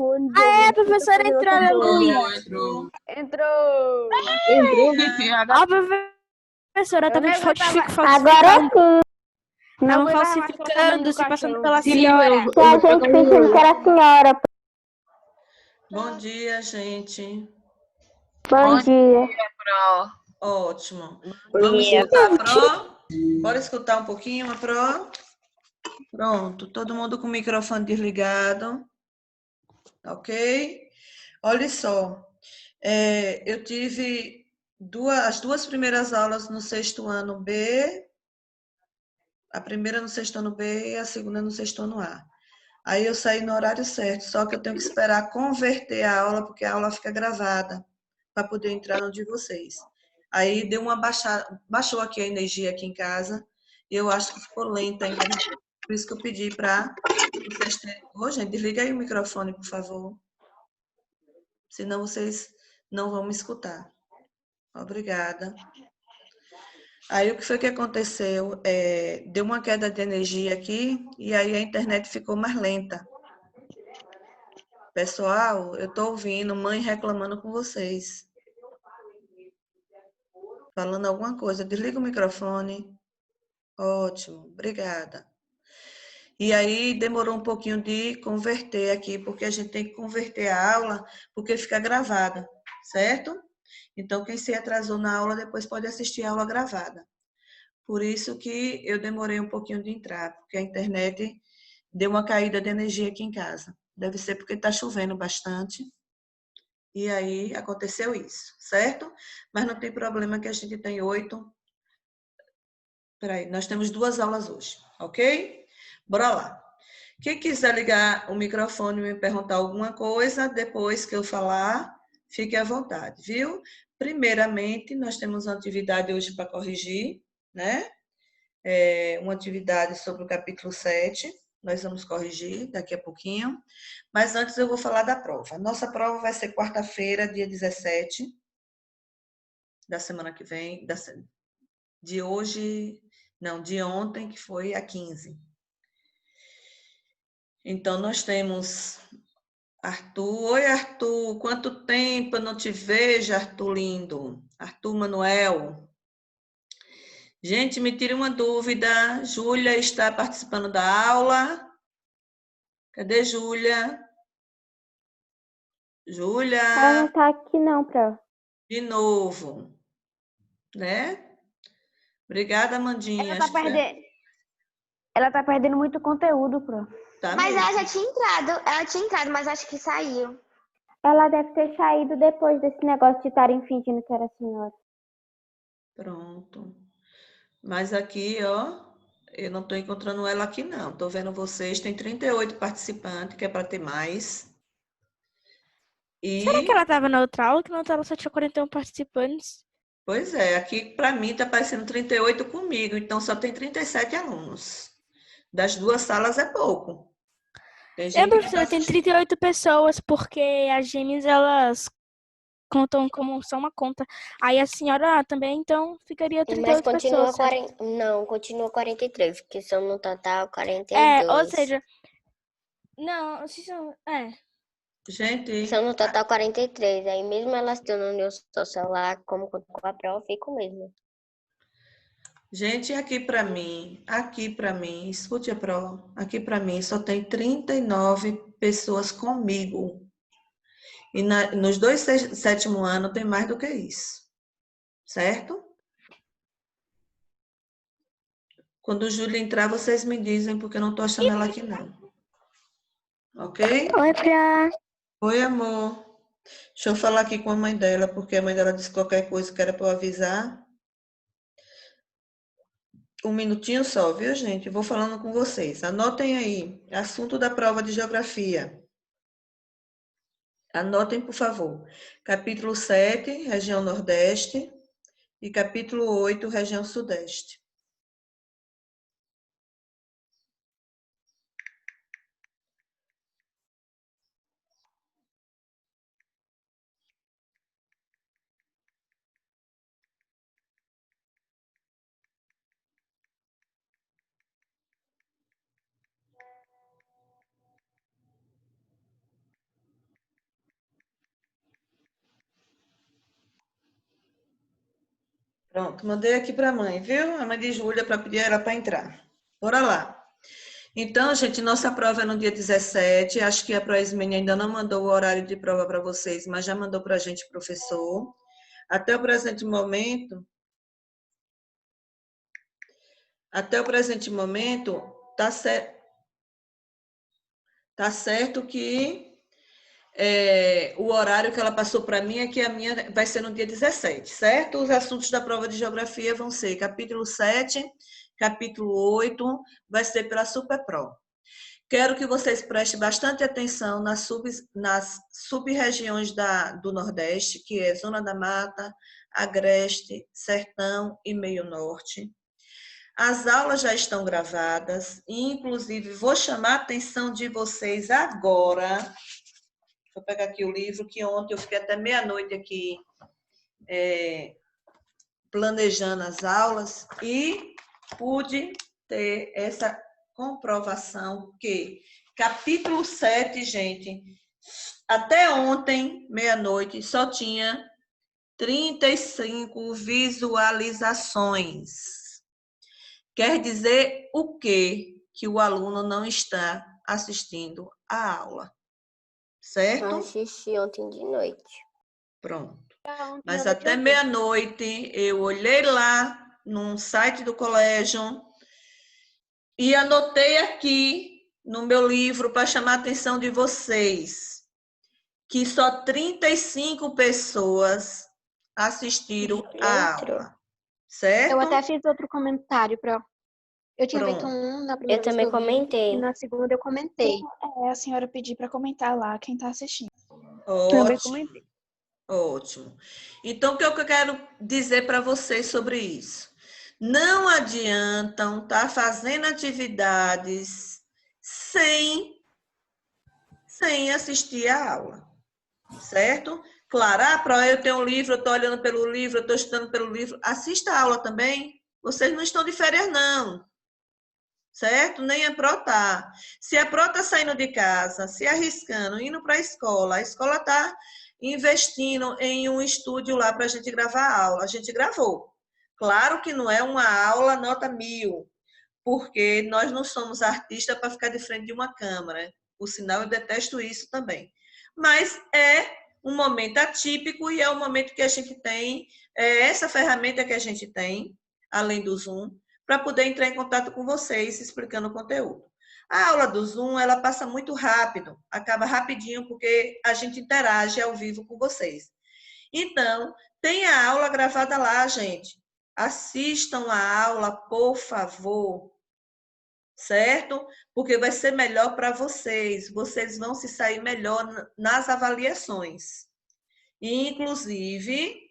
A professora entrou, aleluia. Entrou. A professora tava de Agora sim. Estavam falsificando, se passando pela senhora. Que a gente fingindo que era a senhora. Bom dia, gente. Bom dia. Ótimo. Vamos escutar a Pro? Bora escutar um pouquinho a Pro? Pronto, todo mundo com o microfone desligado. Ok? Olha só, eu tive as duas primeiras aulas no sexto ano B, a primeira no sexto ano B e a segunda no sexto ano A. Aí eu saí no horário certo, só que eu tenho que esperar converter a aula, porque a aula fica gravada, para poder entrar no de vocês. Aí deu uma baixada, baixou aqui a energia aqui em casa, e eu acho que ficou lenta a internet. Por isso que eu pedi para vocês terem... Ô, gente, desliga aí o microfone, por favor. Senão vocês não vão me escutar. Obrigada. Aí o que foi que aconteceu? Deu uma queda de energia aqui, e aí a internet ficou mais lenta. Pessoal, eu tô ouvindo mãe reclamando com vocês. Falando alguma coisa. Desliga o microfone. Ótimo, obrigada. E aí demorou um pouquinho de converter aqui, porque a gente tem que converter a aula, porque fica gravada, certo? Então, quem se atrasou na aula, depois pode assistir a aula gravada. Por isso que eu demorei um pouquinho de entrar, porque a internet deu uma caída de energia aqui em casa. Deve ser porque está chovendo bastante. E aí aconteceu isso, certo? Mas não tem problema que a gente tem 8. Peraí, nós temos 2 aulas hoje, ok? Bora lá. Quem quiser ligar o microfone e me perguntar alguma coisa, depois que eu falar, fique à vontade, viu? Primeiramente, nós temos uma atividade hoje para corrigir, né? Uma atividade sobre o capítulo 7. Nós vamos corrigir daqui a pouquinho. Mas antes eu vou falar da prova. Nossa prova vai ser quarta-feira, dia 17 da semana que vem, de hoje, não, de ontem, que foi a 15. Então, nós temos Arthur. Oi, Arthur, quanto tempo eu não te vejo, Arthur lindo. Arthur Manuel. Gente, me tire uma dúvida. Júlia está participando da aula? Cadê Júlia? Júlia, Ela não tá aqui não, Pro. de novo, né? Obrigada, Amandinha. Ela tá perdendo muito conteúdo, Pro. Tá Mas mesmo. ela tinha entrado, mas acho que saiu. Ela deve ter saído depois desse negócio de estarem fingindo que era a senhora. Pronto. Mas aqui, ó, eu não estou encontrando ela aqui, não. Estou vendo vocês, tem 38 participantes, que é para ter mais. Será que E, ela tava na outra aula? Que na outra aula só tinha 41 participantes. pois é, aqui para mim está aparecendo 38 comigo, então só tem 37 alunos. Das 2 salas é pouco. Tem gente que está Professora, tem 38 pessoas, porque as gêmeas, elas contam como só uma conta. Aí a senhora também, então, ficaria Mas 38 continua pessoas. 40. Não, continua 43, porque são no total Ou 42. seja, não, se são, Gente, São no total 43. Aí mesmo elas tendo o seu celular como com a prova, fica o mesmo. gente, aqui para mim, escute a prova, aqui para mim só tem 39 pessoas comigo. E nos 2 sétimo ano tem mais do que isso, certo? Quando o Júlio entrar, vocês me dizem, porque eu não estou achando ela aqui, não. Ok? Oi, Pra. Oi, amor. Deixa eu falar aqui com a mãe dela, porque a mãe dela disse qualquer coisa que era para eu avisar. Um minutinho só, viu, gente? Eu vou falando com vocês. Anotem aí. Assunto da prova de geografia. Anotem, por favor. Capítulo 7, região Nordeste. E capítulo 8, região Sudeste. Pronto, mandei aqui para a mãe, viu? A mãe de Júlia para pedir ela para entrar. Bora lá. Então, gente, nossa prova é no dia 17. Acho que a Proesmene ainda não mandou o horário de prova para vocês, mas já mandou para a gente, professor. Até o presente momento, tá certo que o horário que ela passou para mim é que a minha vai ser no dia 17, certo? Os assuntos da prova de geografia vão ser capítulo 7, capítulo 8, vai ser pela Superpro. Quero que vocês prestem bastante atenção nas sub-regiões do Nordeste, que é Zona da Mata, Agreste, Sertão e Meio Norte. As aulas já estão gravadas, inclusive vou chamar a atenção de vocês agora. Vou pegar aqui o livro, que ontem eu fiquei até meia-noite aqui planejando as aulas e pude ter essa comprovação que capítulo 7, gente, até ontem, meia-noite, só tinha 35 visualizações. Quer dizer o quê? Que o aluno não está assistindo a aula. Certo? Eu assisti ontem de noite. Pronto. Ontem Mas eu até meia-noite eu olhei lá no site do colégio e anotei aqui no meu livro para chamar a atenção de vocês que só 35 pessoas assistiram a aula. Certo? Eu até fiz outro comentário para. Eu tinha feito Pronto. um na primeira Eu vez também que eu vi, comentei. e na segunda eu comentei. A senhora pedir para comentar lá quem está assistindo. Também Ótimo. comentei. Ótimo. Então, o que eu quero dizer para vocês sobre isso? Não adiantam estar fazendo atividades sem assistir a aula, certo? Claro, eu tenho um livro, eu estou olhando pelo livro, eu estou estudando pelo livro. Assista a aula também. Vocês não estão de férias, não. Certo? Nem a Pro tá. Se a Pro tá saindo de casa, se arriscando, indo para a escola está investindo em um estúdio lá para a gente gravar a aula. A gente gravou. Claro que não é uma aula nota 1000, porque nós não somos artistas para ficar de frente de uma câmera. Por sinal, eu detesto isso também. Mas é um momento atípico e é o momento que a gente tem, essa ferramenta que a gente tem, além do Zoom, para poder entrar em contato com vocês, explicando o conteúdo. A aula do Zoom, ela passa muito rápido, acaba rapidinho, porque a gente interage ao vivo com vocês. Então, tem a aula gravada lá, gente. Assistam a aula, por favor. Certo? Porque vai ser melhor para vocês. Vocês vão se sair melhor nas avaliações. Inclusive,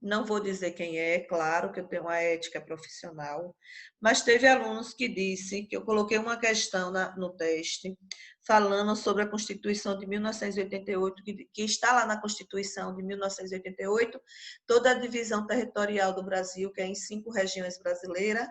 não vou dizer quem é, claro que eu tenho uma ética profissional, mas teve alunos que disse que eu coloquei uma questão no teste falando sobre a Constituição de 1988, que está lá na Constituição de 1988, toda a divisão territorial do Brasil, que é em 5 regiões brasileiras,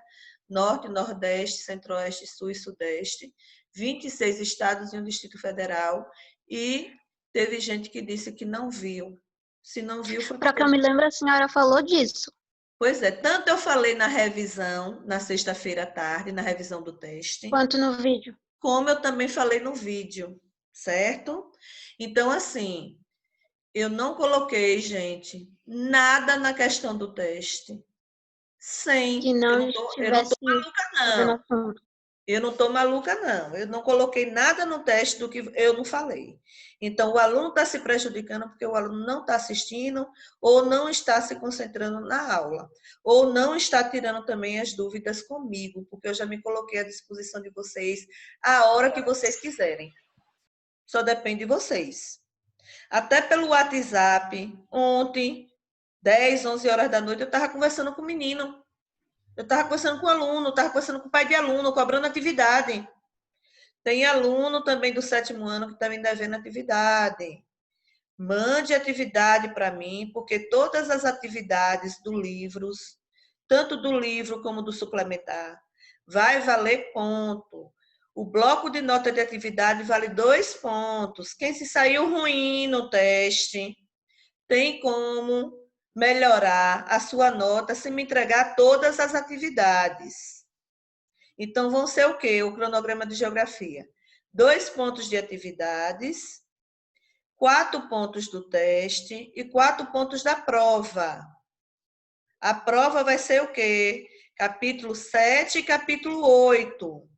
Norte, Nordeste, Centro-Oeste, Sul e Sudeste, 26 estados e um Distrito Federal, e teve gente que disse que não viu. Se não viu, foi Para que eu me lembro, a senhora falou disso. Pois é, tanto eu falei na revisão, na sexta-feira à tarde, na revisão do teste, Quanto no vídeo. como eu também falei no vídeo, certo? Então, assim, eu não coloquei, gente, nada na questão do teste. Sem. Que não estivesse fazendo assunto. Eu não estou maluca, não. Eu não coloquei nada no teste do que eu não falei. Então, o aluno está se prejudicando porque o aluno não está assistindo ou não está se concentrando na aula. Ou não está tirando também as dúvidas comigo, porque eu já me coloquei à disposição de vocês a hora que vocês quiserem. Só depende de vocês. Até pelo WhatsApp, ontem, 10, 11 horas da noite, eu estava conversando com o menino. Eu estava conversando com o aluno, estava conversando com o pai de aluno, cobrando atividade. Tem aluno também do 7º ano que está me devendo atividade. Mande atividade para mim, porque todas as atividades do livro, tanto do livro como do suplementar, vai valer ponto. O bloco de nota de atividade vale 2 pontos. Quem se saiu ruim no teste, tem como melhorar a sua nota se me entregar todas as atividades. Então, vão ser o quê? O cronograma de geografia. 2 pontos de atividades, 4 pontos do teste e 4 pontos da prova. A prova vai ser o quê? Capítulo 7 e capítulo 8.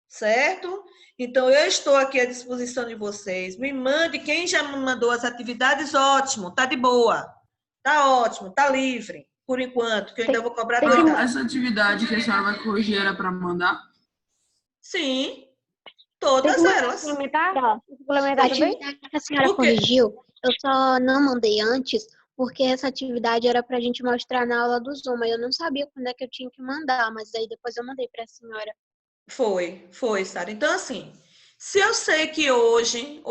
Certo? Então, eu estou aqui à disposição de vocês. Me mande, quem já me mandou as atividades, ótimo, tá de boa. Tá ótimo, tá livre, por enquanto, que eu ainda vou cobrar tem que- dois. Essa atividade que a senhora vai corrigir era para mandar? Sim, Tem todas que mandar elas. suplementar? A Suplementar também? atividade que a senhora Por quê? corrigiu, eu só não mandei antes, porque essa atividade era para a gente mostrar na aula do Zoom, mas eu não sabia quando é que eu tinha que mandar, mas aí depois eu mandei para a senhora. Foi, Sara. Então, assim, se eu sei que hoje,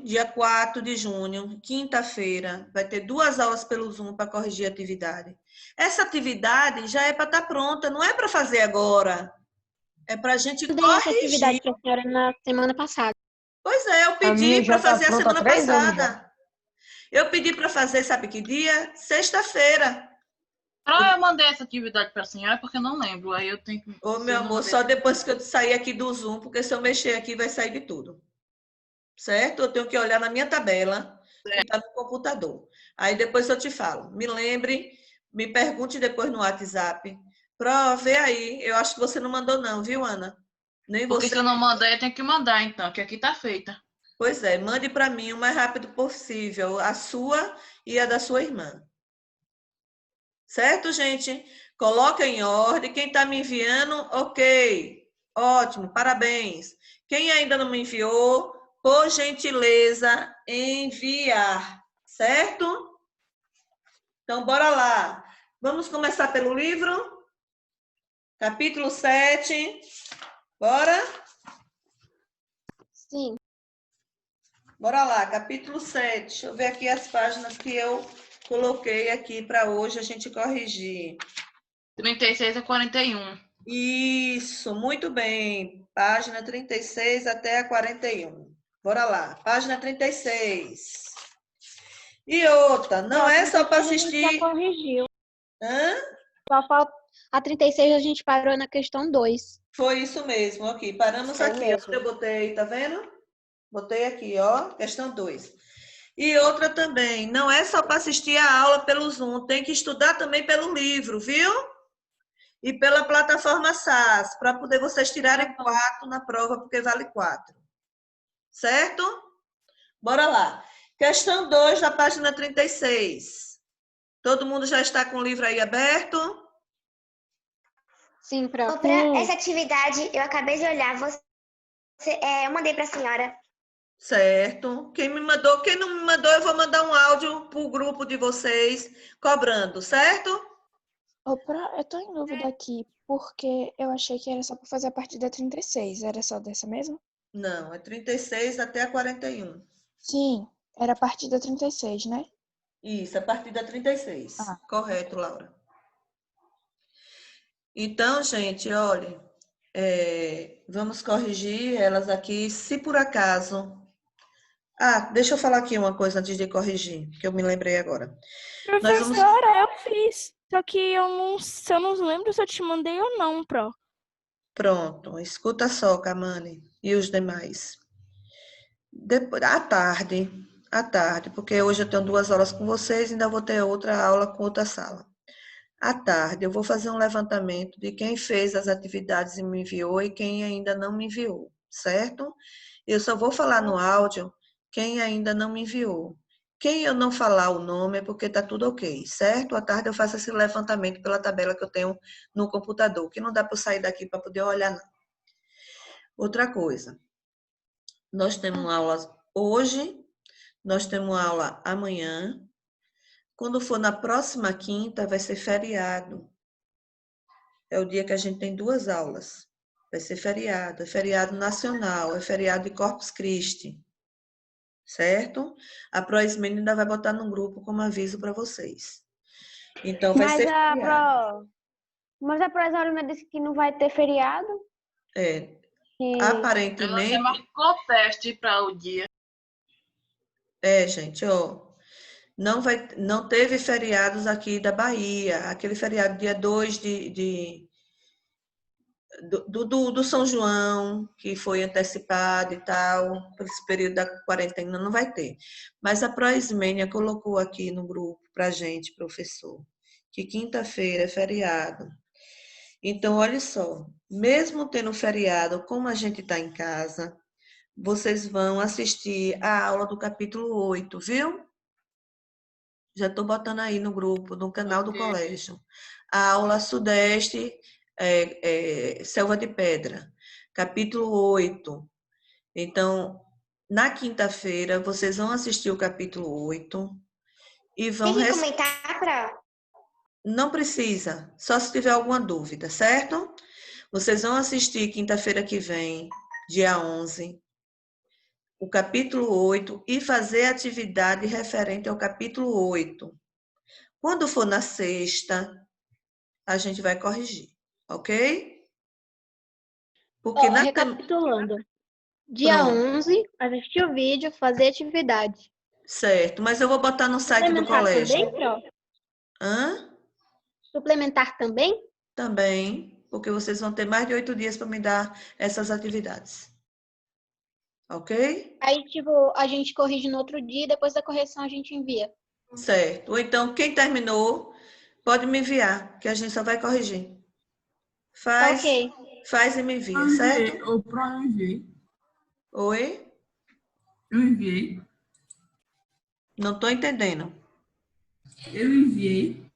dia 4 de junho, quinta-feira, vai ter 2 aulas pelo Zoom para corrigir a atividade. Essa atividade já é para estar pronta, não é para fazer agora. É para a gente Eu dei essa atividade corrigir. para a senhora na semana passada. Pois é, eu A pedi minha para já tá fazer a pronta há semana 3 anos já. passada. Eu pedi para fazer, sabe que dia? Sexta-feira. Eu mandei essa atividade para a senhora porque eu não lembro. Aí eu tenho que. Ô, se meu eu não amor, mandei- só depois que eu sair aqui do Zoom, porque se eu mexer aqui vai sair de tudo. Certo? Eu tenho que olhar na minha tabela, que está no computador. Aí depois eu te falo. Me lembre, me pergunte depois no WhatsApp. Vê aí. Eu acho que você não mandou não, viu, Ana? Nem Porque você. se eu não mandar, eu tenho que mandar, então, que aqui tá feita. Pois é, mande para mim o mais rápido possível, a sua e a da sua irmã. Certo, gente? Coloca em ordem. Quem está me enviando, ok. Ótimo, parabéns. Quem ainda não me enviou, por gentileza, enviar. Certo? Então, bora lá. Vamos começar pelo livro? Capítulo 7. Bora? Sim. Bora lá, capítulo 7. Deixa eu ver aqui as páginas que eu coloquei aqui para hoje a gente corrigir. 36 a 41. Isso, muito bem. Página 36 até a 41. Bora lá, página 36. E outra, não é só para A gente assistir. já corrigiu. Hã? Só falta A 36 a gente parou na questão 2. Foi isso mesmo, aqui. Paramos Foi aqui, mesmo. onde eu botei, tá vendo? Botei aqui, ó, questão 2. E outra também, não é só para assistir a aula pelo Zoom, tem que estudar também pelo livro, viu? E pela plataforma SAS, para poder vocês tirarem 4 na prova, porque vale 4. Certo? Bora lá. Questão 2, da página 36. Todo mundo já está com o livro aí aberto? Sim, prof. Essa atividade, eu acabei de olhar, eu mandei para a senhora. Certo. Quem não me mandou, eu vou mandar um áudio para o grupo de vocês, cobrando, certo? Eu tô em dúvida aqui, porque eu achei que era só pra fazer a partir da 36. Era só dessa mesmo? Não, é 36 até a 41. Sim, era a partir da 36, né? Isso, a partir da 36. Ah. Correto, Laura. Então, gente, olha, vamos corrigir elas aqui, se por acaso... deixa eu falar aqui uma coisa antes de corrigir, que eu me lembrei agora. Professora, eu fiz. Só que se eu não lembro se eu te mandei ou não, Pro. Pronto, escuta só, Camane, e os demais. Depois, à tarde, porque hoje eu tenho 2 horas com vocês e ainda vou ter outra aula com outra sala. À tarde, eu vou fazer um levantamento de quem fez as atividades e me enviou e quem ainda não me enviou, certo? Eu só vou falar no áudio quem ainda não me enviou. Quem eu não falar o nome é porque está tudo ok, certo? À tarde eu faço esse levantamento pela tabela que eu tenho no computador, que não dá para eu sair daqui para poder olhar, não. Outra coisa, nós temos aulas hoje, nós temos aula amanhã. Quando for na próxima quinta, vai ser feriado. É o dia que a gente tem 2 aulas. Vai ser feriado. É feriado nacional, é feriado de Corpus Christi. Certo? A Proismene ainda vai botar no grupo como aviso para vocês. Então, vai ser feriado. Mas a Proexalina disse que não vai ter feriado. Ela Aparentemente... já marcou o teste para o dia. Gente, ó... não teve feriados aqui da Bahia. Aquele feriado dia 2 do São João, que foi antecipado e tal, por esse período da quarentena, não vai ter. Mas a Proismênia colocou aqui no grupo para gente, professor, que quinta-feira é feriado. Então, olha só, mesmo tendo feriado, como a gente está em casa, vocês vão assistir a aula do capítulo 8, viu? Já estou botando aí no grupo, no canal do colégio. A aula Sudeste, Selva de Pedra, capítulo 8. Então, na quinta-feira, vocês vão assistir o capítulo 8 e vão... Tem que comentar, Pro? Não precisa, só se tiver alguma dúvida, certo? Vocês vão assistir quinta-feira que vem, dia 11, o capítulo 8 e fazer atividade referente ao capítulo 8. Quando for na sexta, a gente vai corrigir, ok? Porque recapitulando. Dia Pronto. 11, assistir o vídeo, fazer atividade. Certo, mas eu vou botar no site do Suplementar colégio. também, Pro? Hã? Suplementar também? Também, porque vocês vão ter mais de 8 dias para me dar essas atividades. Ok? Aí, tipo, a gente corrige no outro dia e depois da correção a gente envia. Certo. Ou então, quem terminou, pode me enviar, que a gente só vai corrigir. Faz, Ok. faz e me envia, certo? Eu enviei. Oi? Eu enviei. Não estou entendendo. Eu enviei.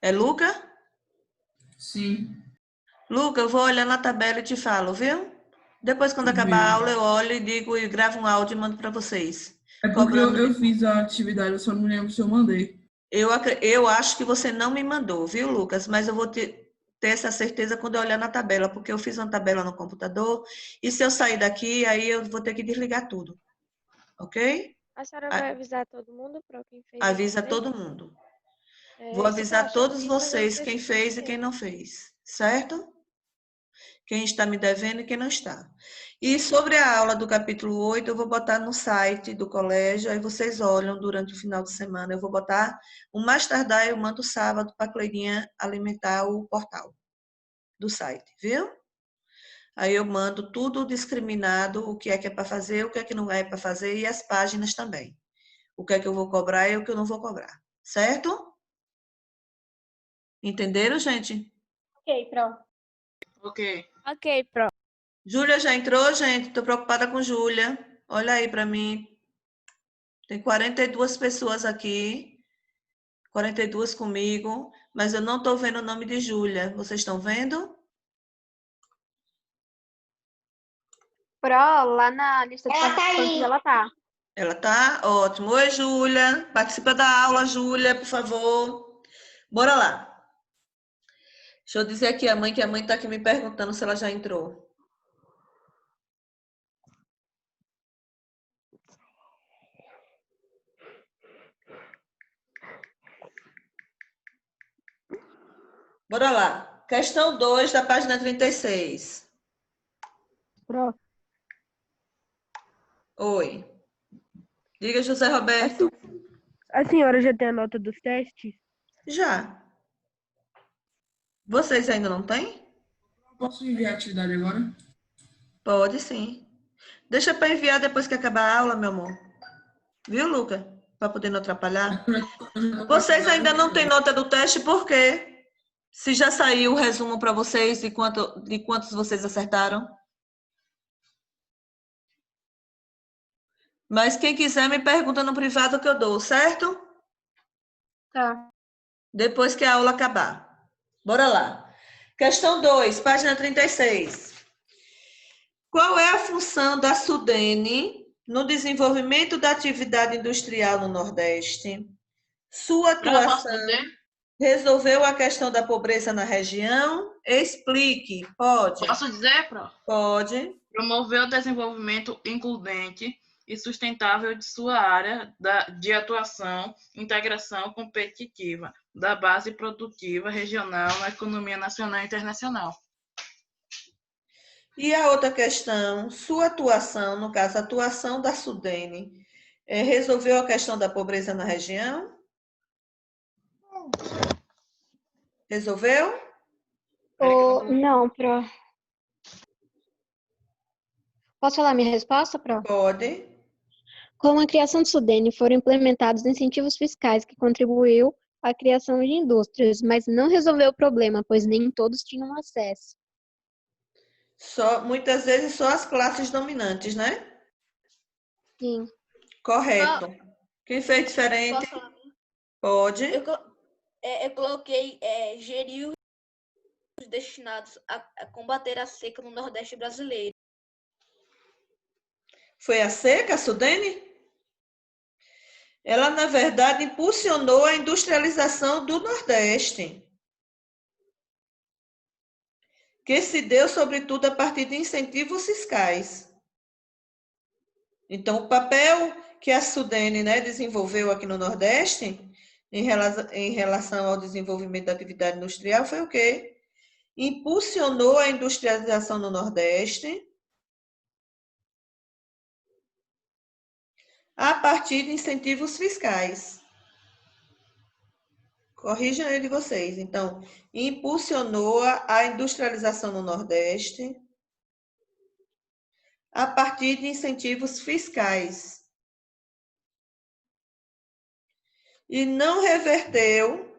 É Luca? Sim. Luca, eu vou olhar na tabela e te falo, viu? Depois, quando acabar a aula, eu olho e digo e gravo um áudio e mando para vocês. É porque eu fiz a atividade, eu só não lembro se eu mandei. Eu acho que você não me mandou, viu, Lucas? Mas eu vou ter essa certeza quando eu olhar na tabela, porque eu fiz uma tabela no computador e se eu sair daqui, aí eu vou ter que desligar tudo. Ok? A senhora vai avisar todo mundo para quem fez? Avisa todo mundo. Vou isso que eu avisar acho todos assim, mas vocês eu quem preciso fez e ver. quem não fez, certo? Quem está me devendo e quem não está. E sobre a aula do capítulo 8, eu vou botar no site do colégio, aí vocês olham durante o final de semana. Eu vou botar, o mais tardar eu mando sábado para a Cleirinha alimentar o portal do site, viu? Aí eu mando tudo discriminado, o que é para fazer, o que é que não é para fazer e as páginas também. O que é que eu vou cobrar e o que eu não vou cobrar, certo? Entenderam, gente? Ok, Pro. Ok. Ok, Pro. Júlia já entrou, gente? Estou preocupada com Júlia. Olha aí para mim. Tem 42 pessoas aqui. 42 comigo. Mas eu não estou vendo o nome de Júlia. Vocês estão vendo? Pro, lá na lista de Ela tá participantes, aí. ela tá. Ela tá? Ótimo. Oi, Júlia. Participa da aula, Júlia, por favor. Bora lá. Deixa eu dizer aqui a mãe, que a mãe está aqui me perguntando se ela já entrou. Bora lá. Questão 2 da página 36. Pro. Oi. Diga, José Roberto. A senhora já tem a nota dos testes? Já. Vocês ainda não têm? Posso enviar a atividade agora? Pode sim. Deixa para enviar depois que acabar a aula, meu amor. Viu, Luca? Para poder não atrapalhar. Vocês ainda não têm nota do teste, por quê? Se já saiu o resumo para vocês de quantos vocês acertaram. Mas quem quiser me pergunta no privado que eu dou, certo? Tá. Depois que a aula acabar. Bora lá. Questão 2, página 36. Qual é a função da SUDENE no desenvolvimento da atividade industrial no Nordeste? Sua Pro, posso atuação dizer? resolveu a questão da pobreza na região? Explique. Pode? Posso dizer, Pro? Pode. Promover o desenvolvimento includente e sustentável de sua área de atuação, integração competitiva da base produtiva regional na economia nacional e internacional. E a outra questão, sua atuação, no caso, a atuação da SUDENE, Resolveu a questão da pobreza na região? Resolveu? Não, Pro. Posso falar minha resposta, Pro? Pode. Com a criação do SUDENE, foram implementados incentivos fiscais que contribuiu à criação de indústrias, mas não resolveu o problema, pois nem todos tinham acesso. Muitas vezes só as classes dominantes, né? Sim. Correto. Quem fez diferente? Posso falar? Pode. Eu coloquei gerir os destinados a combater a seca no Nordeste brasileiro. Foi a seca, a Sudene? Ela, na verdade, impulsionou a industrialização do Nordeste, que se deu, sobretudo, a partir de incentivos fiscais. Então, o papel que a Sudene, né, desenvolveu aqui no Nordeste, em relação ao desenvolvimento da atividade industrial, foi o quê? Impulsionou a industrialização no Nordeste a partir de incentivos fiscais. Corrijam ele vocês. Então, impulsionou a industrialização no Nordeste a partir de incentivos fiscais. E não reverteu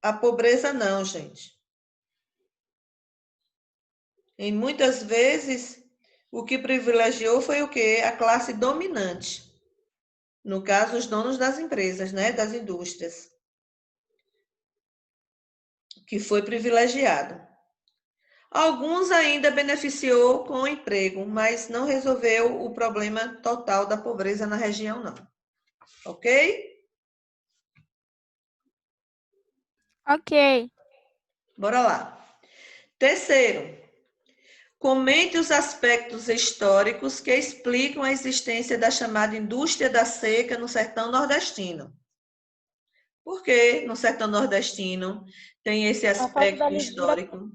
a pobreza, não, gente. E muitas vezes, o que privilegiou foi o quê? A classe dominante. No caso, os donos das empresas, né? Das indústrias. Que foi privilegiado. Alguns ainda beneficiou com o emprego, mas não resolveu o problema total da pobreza na região, não. Ok? Ok. Bora lá. Terceiro, comente os aspectos históricos que explicam a existência da chamada indústria da seca no sertão nordestino. Por que no sertão nordestino tem esse aspecto histórico?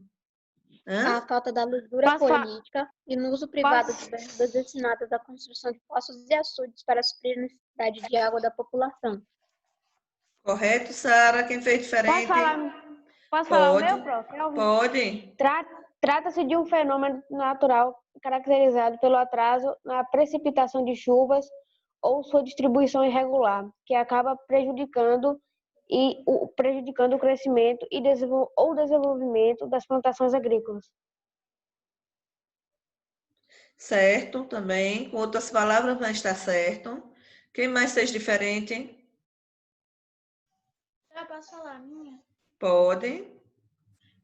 A falta da lisura política e no uso privado de verbas destinadas à construção de poços e açudes para suprir a necessidade de água da população. Correto, Sara? Quem fez diferente? Posso falar o meu, prof? Pode. Trata-se de um fenômeno natural caracterizado pelo atraso na precipitação de chuvas ou sua distribuição irregular, que acaba prejudicando o crescimento ou desenvolvimento das plantações agrícolas. Certo, também. Com outras palavras, mas está certo. Quem mais fez diferente? Eu posso falar a minha? Pode.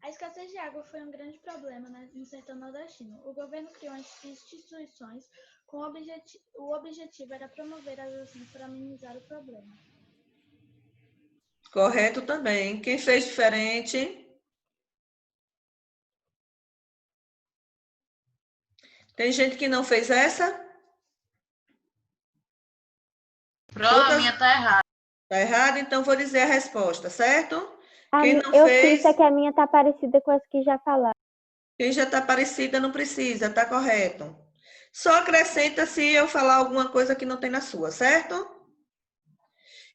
A escassez de água foi um grande problema no sertão nordestino. O governo criou instituições com o objetivo era promover as ações para amenizar o problema. Correto também. Quem fez diferente? Tem gente que não fez essa? A minha tá errada. Tá errada? Então vou dizer a resposta, certo? Quem não Eu fez... fiz, é que a minha tá parecida com as que já falaram. Quem já está parecida não precisa, tá correto. Só acrescenta se eu falar alguma coisa que não tem na sua, certo?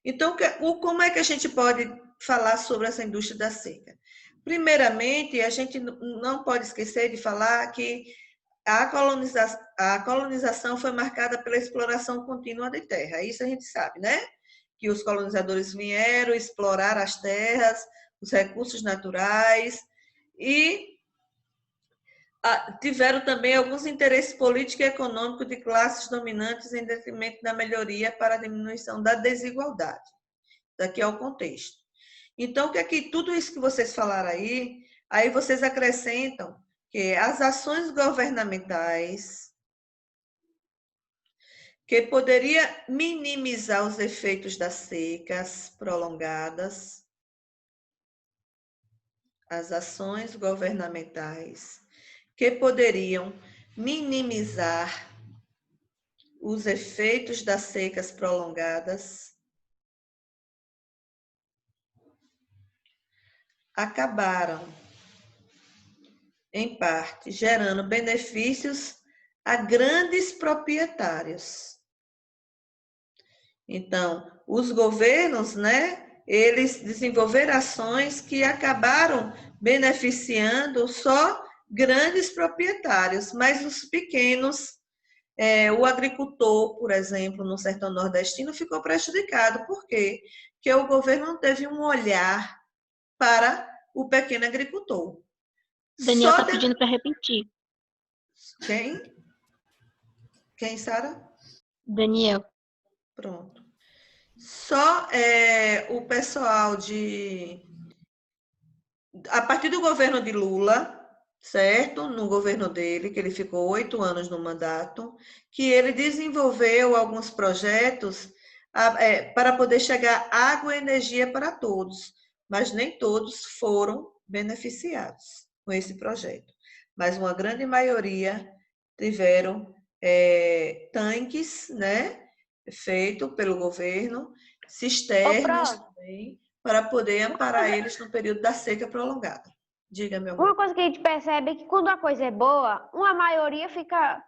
Então, como é que a gente pode falar sobre essa indústria da seca? Primeiramente, a gente não pode esquecer de falar que a colonização foi marcada pela exploração contínua de terra. Isso a gente sabe, né? Que os colonizadores vieram explorar as terras, os recursos naturais e tiveram também alguns interesses políticos e econômicos de classes dominantes em detrimento da melhoria para a diminuição da desigualdade. Daqui é o contexto. Então, tudo isso que vocês falaram aí vocês acrescentam que as ações governamentais que poderia minimizar os efeitos das secas prolongadas, as ações governamentais que poderiam minimizar os efeitos das secas prolongadas acabaram, em parte, gerando benefícios a grandes proprietários. Então, os governos, né, eles desenvolveram ações que acabaram beneficiando só grandes proprietários, mas os pequenos, o agricultor, por exemplo, no sertão nordestino, ficou prejudicado. Por quê? Porque o governo não teve um olhar para o pequeno agricultor. Daniel está pedindo para repetir. Quem? Quem, Sara? Daniel. Pronto. Só o pessoal a partir do governo de Lula, certo? No governo dele, que ele ficou 8 anos no mandato, que ele desenvolveu alguns projetos para poder chegar água e energia para todos, mas nem todos foram beneficiados com esse projeto. Mas uma grande maioria tiveram tanques, né, feito pelo governo, cisternas também, para poder amparar eles no período da seca prolongada. Diga, meu amor. Uma coisa que a gente percebe é que quando a coisa é boa, uma maioria fica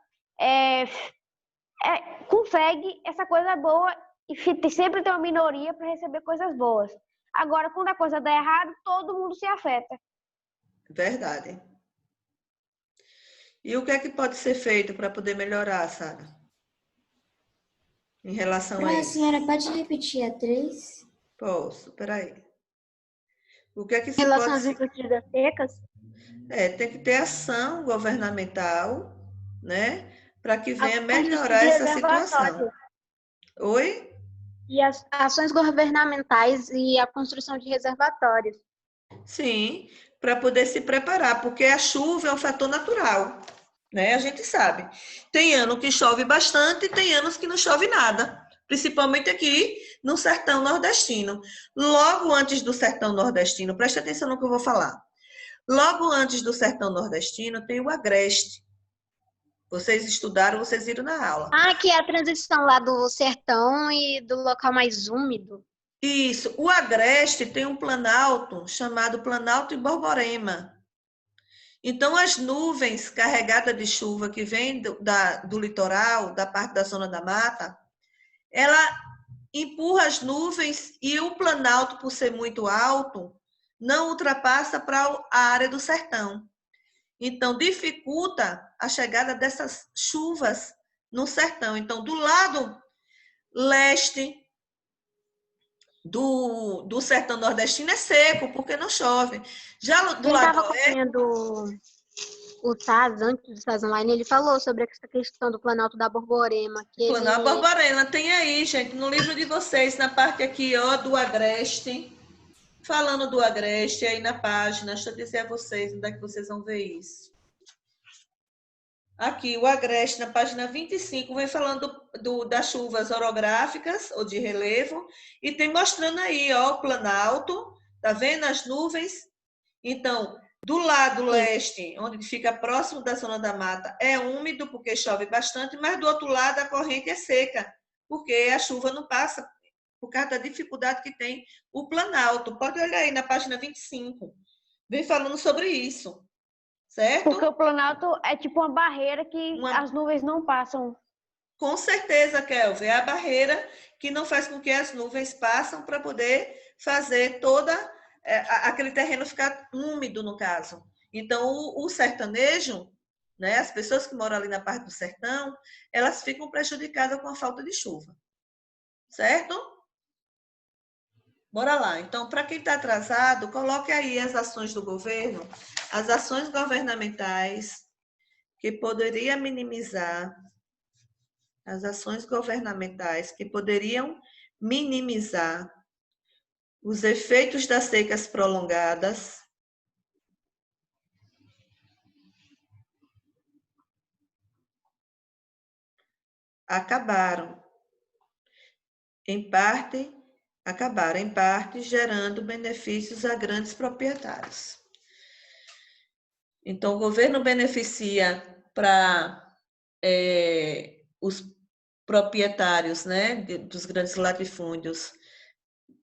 consegue essa coisa boa e sempre tem uma minoria para receber coisas boas. Agora, quando a coisa dá errado, todo mundo se afeta. Verdade. E o que é que pode ser feito para poder melhorar, Sara? Em relação a isso? A senhora pode repetir a 3? Posso, peraí. O que é que Em relação às infraestruturas secas? Tem que ter ação governamental, né? Para que venha melhorar essa situação. Oi? E as ações governamentais e a construção de reservatórios. Sim, para poder se preparar, porque a chuva é um fator natural, né? A gente sabe. Tem ano que chove bastante e tem anos que não chove nada, principalmente aqui no sertão nordestino. Logo antes do sertão nordestino, preste atenção no que eu vou falar. Logo antes do sertão nordestino tem o agreste. Vocês estudaram, vocês viram na aula. Ah, que é a transição lá do sertão e do local mais úmido. Isso. O agreste tem um planalto chamado Planalto de Borborema. Então, as nuvens carregadas de chuva que vêm do litoral, da parte da zona da mata, ela empurra as nuvens e o planalto, por ser muito alto, não ultrapassa para a área do sertão. Então, dificulta a chegada dessas chuvas no sertão. Então, do lado leste do sertão nordestino é seco, porque não chove. Já do lado estava acompanhando o Taz, antes do Taz Online, ele falou sobre essa questão do Planalto da Borborema. Planalto da Borborema, tem aí, gente, no livro de vocês, na parte aqui, ó, do agreste, falando do agreste, aí na página, deixa eu dizer a vocês, onde é que vocês vão ver isso. Aqui, o agreste, na página 25, vem falando das chuvas orográficas, ou de relevo, e tem mostrando aí, ó, o planalto, tá vendo as nuvens? Então, do lado leste, onde fica próximo da zona da mata, é úmido, porque chove bastante, mas do outro lado a corrente é seca, porque a chuva não passa, por causa da dificuldade que tem o planalto. Pode olhar aí na página 25, vem falando sobre isso. Certo? Porque o planalto é tipo uma barreira que as nuvens não passam. Com certeza, Kelvin. É a barreira que não faz com que as nuvens passem para poder fazer toda aquele terreno ficar úmido, no caso. Então, o sertanejo, né, as pessoas que moram ali na parte do sertão, elas ficam prejudicadas com a falta de chuva. Certo? Bora lá. Então, para quem está atrasado, coloque aí as ações do governo, as ações governamentais que poderiam minimizar, as ações governamentais que poderiam minimizar os efeitos das secas prolongadas, acabaram, em parte, gerando benefícios a grandes proprietários. Então, o governo beneficia para os proprietários, né, dos grandes latifúndios,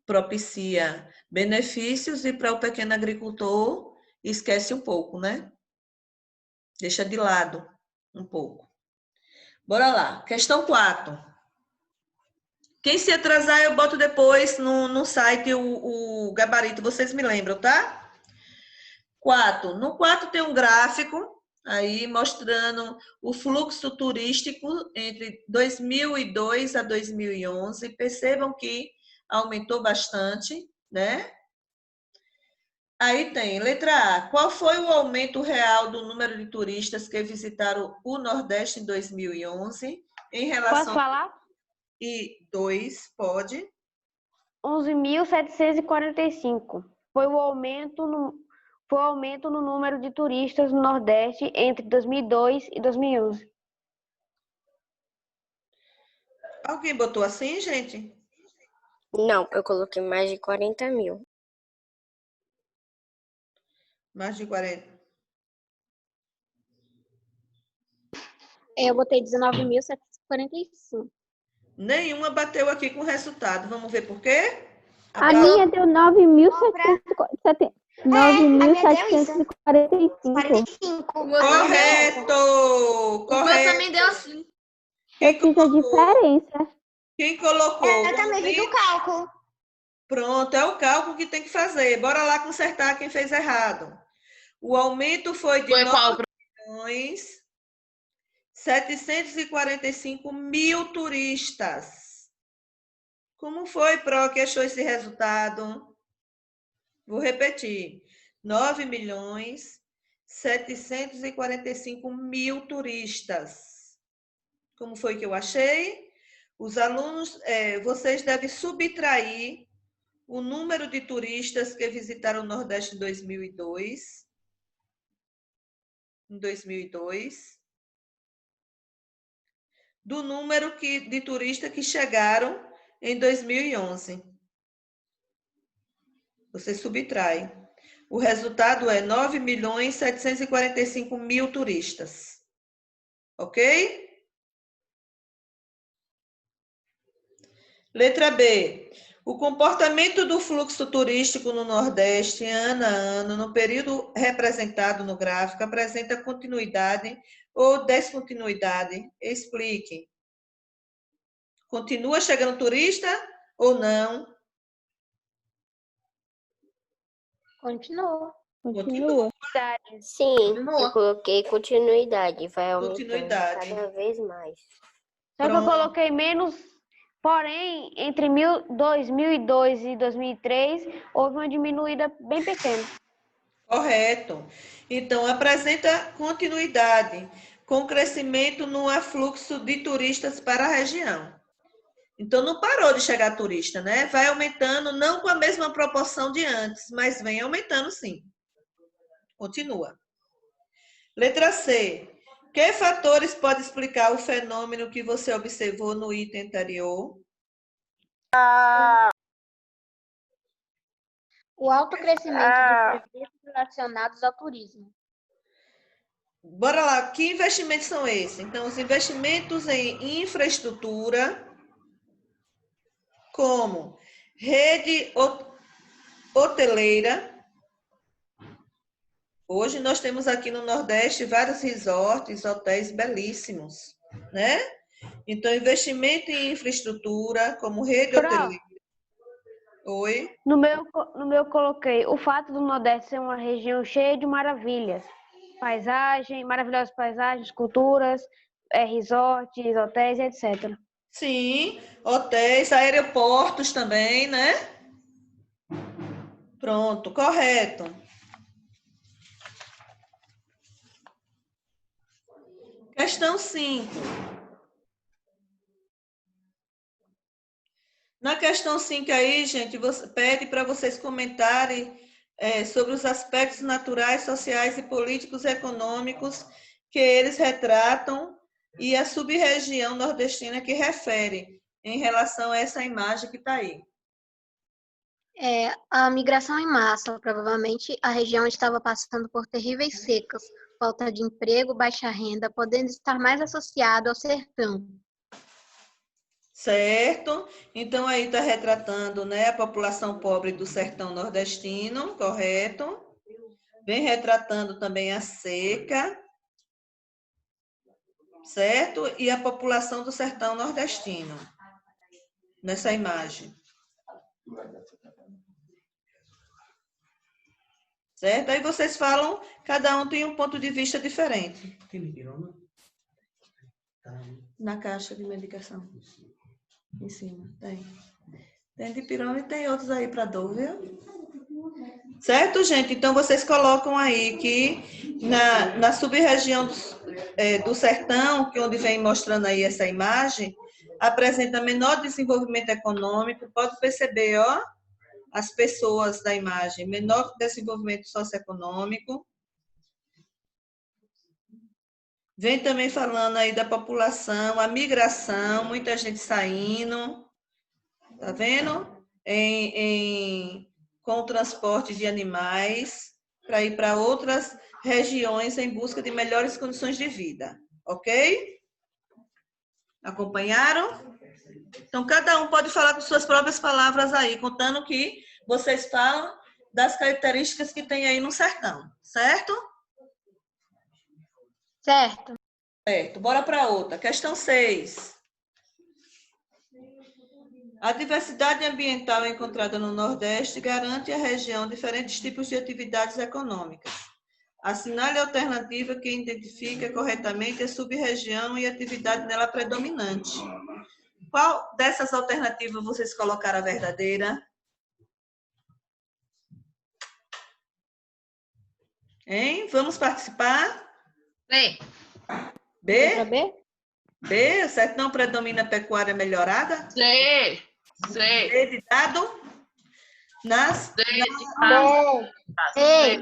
propicia benefícios, e para o pequeno agricultor esquece um pouco, né? Deixa de lado um pouco. Bora lá. Questão 4. Quem se atrasar, eu boto depois no site o gabarito, vocês me lembram, tá? 4. No 4 tem um gráfico aí mostrando o fluxo turístico entre 2002 a 2011. Percebam que aumentou bastante, né? Aí tem, letra A. Qual foi o aumento real do número de turistas que visitaram o Nordeste em 2011 em relação... Posso falar? E 2, pode. 11.745. Foi o aumento no número de turistas no Nordeste entre 2002 e 2011. Alguém botou assim, gente? Não, eu coloquei mais de 40 mil. Mais de 40. Eu botei 19.745. Nenhuma bateu aqui com o resultado. Vamos ver por quê? A minha deu 9.745. Correto! O meu também deu assim. Eu fiz a diferença. Quem colocou? Eu também fiz o cálculo. Pronto, é o cálculo que tem que fazer. Bora lá consertar quem fez errado. O aumento foi de 9.745.000 turistas. Como foi, Pro, que achou esse resultado? Vou repetir. 9.745.000 turistas. Como foi que eu achei? Os alunos, vocês devem subtrair o número de turistas que visitaram o Nordeste em 2002. Do número de turistas que chegaram em 2011. Você subtrai. O resultado é 9.745.000 turistas. Ok? Letra B. O comportamento do fluxo turístico no Nordeste, ano a ano, no período representado no gráfico, apresenta continuidade ou descontinuidade? Explique. Continua chegando turista ou não? Continua. Sim, eu coloquei continuidade. Vai aumentando cada vez mais. Só que eu coloquei menos, porém, entre 2002 e 2003, houve uma diminuída bem pequena. Correto. Então, apresenta continuidade, com crescimento no afluxo de turistas para a região. Então, não parou de chegar turista, né? Vai aumentando, não com a mesma proporção de antes, mas vem aumentando sim. Continua. Letra C. Que fatores podem explicar o fenômeno que você observou no item anterior? O alto crescimento de serviços relacionados ao turismo. Bora lá, que investimentos são esses? Então, os investimentos em infraestrutura, como rede hoteleira. Hoje nós temos aqui no Nordeste vários resorts, hotéis belíssimos, né? Então, investimento em infraestrutura, como rede hoteleira. Oi? No meu coloquei o fato do Nordeste ser uma região cheia de maravilhas. Maravilhosas paisagens, culturas, resorts, hotéis, etc. Sim, hotéis, aeroportos também, né? Pronto, correto. Questão 5. Na questão 5 aí, gente, pede para vocês comentarem sobre os aspectos naturais, sociais e políticos econômicos que eles retratam e a sub-região nordestina que refere em relação a essa imagem que está aí. A migração em massa. Provavelmente a região estava passando por terríveis secas, falta de emprego, baixa renda, podendo estar mais associado ao sertão. Certo? Então, aí está retratando, né, a população pobre do sertão nordestino, correto? Vem retratando também a seca, certo? E a população do sertão nordestino, nessa imagem. Certo? Aí vocês falam, cada um tem um ponto de vista diferente. Tem pirona? Na caixa de medicação. Em cima, tem. Tem dipirona e tem outros aí para dor, viu? Certo, gente? Então, vocês colocam aí que na sub-região do sertão, que onde vem mostrando aí essa imagem, apresenta menor desenvolvimento econômico. Pode perceber, ó, as pessoas da imagem, menor desenvolvimento socioeconômico. Vem também falando aí da população, a migração, muita gente saindo, tá vendo? Com o transporte de animais para ir para outras regiões em busca de melhores condições de vida, ok? Acompanharam? Então, cada um pode falar com suas próprias palavras aí, contando que vocês falam das características que tem aí no sertão, certo? Certo. Certo, bora para outra. Questão 6. A diversidade ambiental encontrada no Nordeste garante à região diferentes tipos de atividades econômicas. Assinale a alternativa que identifica corretamente a sub-região e a atividade nela predominante. Qual dessas alternativas vocês colocaram a verdadeira? Hein? Vamos participar? B. B? B? B, o sertão predomina a pecuária melhorada? C. C de dado? C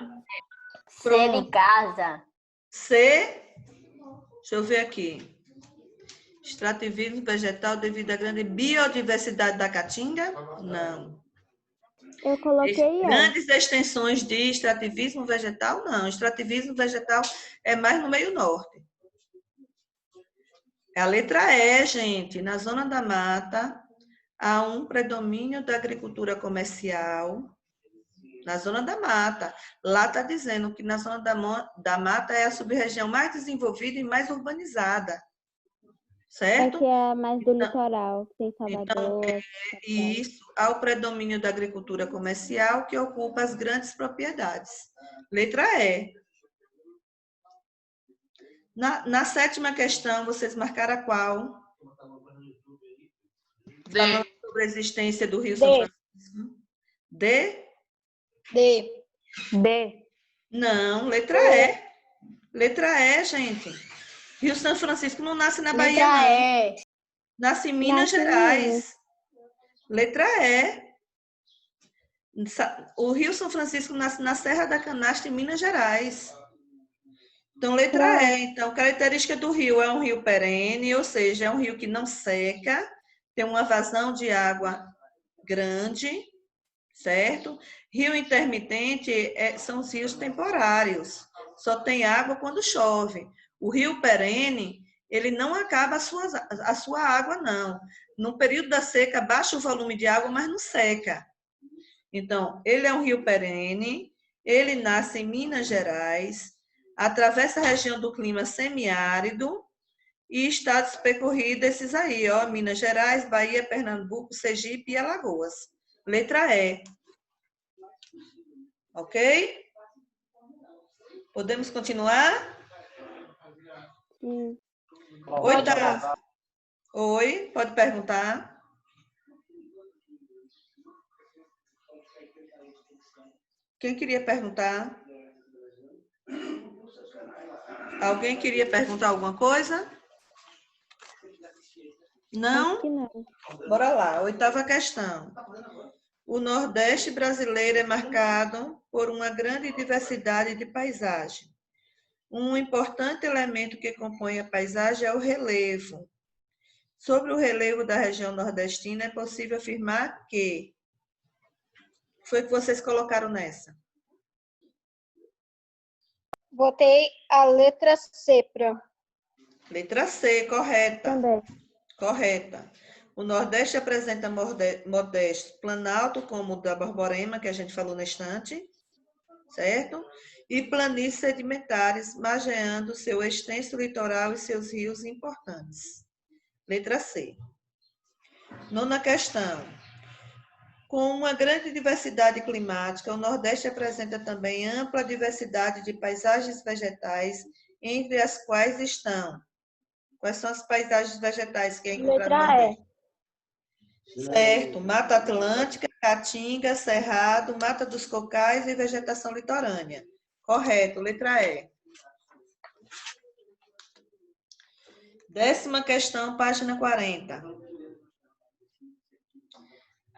de casa. C, deixa eu ver aqui. Extrativismo vegetal devido à grande biodiversidade da caatinga? Não. Eu coloquei Grandes extensões de extrativismo vegetal? Não. Extrativismo vegetal é mais no meio norte. É a letra E, gente. Na zona da mata, há um predomínio da agricultura comercial. Na zona da mata. Lá está dizendo que na zona da mata é a sub-região mais desenvolvida e mais urbanizada. Certo? É que é mais do litoral, tem Salvador. Então, isso, há o predomínio da agricultura comercial que ocupa as grandes propriedades. Letra E. Na 7ª questão, vocês marcaram a qual? D. Falando sobre a existência do Rio São Francisco. D? D. D. Não, letra E. Letra E, gente. Rio São Francisco não nasce na Bahia, não. Letra E. Nasce em Minas Gerais. Letra E. O Rio São Francisco nasce na Serra da Canastra, em Minas Gerais. Então, letra E. Então, característica do rio é um rio perene, ou seja, é um rio que não seca, tem uma vazão de água grande, certo? Rio intermitente são os rios temporários, só tem água quando chove. O rio perene, ele não acaba a sua água, não. No período da seca, baixa o volume de água, mas não seca. Então, ele é um rio perene, ele nasce em Minas Gerais, atravessa a região do clima semiárido e estados percorridos esses aí, ó, Minas Gerais, Bahia, Pernambuco, Sergipe e Alagoas. Letra E. Ok? Podemos continuar? Sim. 8ª. Oi, pode perguntar. Quem queria perguntar? Alguém queria perguntar alguma coisa? Não? Acho que não. Bora lá, 8ª questão. O Nordeste brasileiro é marcado por uma grande diversidade de paisagem. Um importante elemento que compõe a paisagem é o relevo. Sobre o relevo da região nordestina, é possível afirmar que... O que foi que vocês colocaram nessa? Botei a letra C para. Letra C, correta. Também. Correta. O Nordeste apresenta modesto planalto, como o da Borborema, que a gente falou na estante, certo? E planícies sedimentares, margeando seu extenso litoral e seus rios importantes. Letra C. Nona questão. Com uma grande diversidade climática, o Nordeste apresenta também ampla diversidade de paisagens vegetais, entre as quais estão. Quais são as paisagens vegetais que é encontrado no Nordeste? Certo. Mata Atlântica, Caatinga, Cerrado, Mata dos Cocais e vegetação litorânea. Correto. Letra E. 10ª questão, página 40.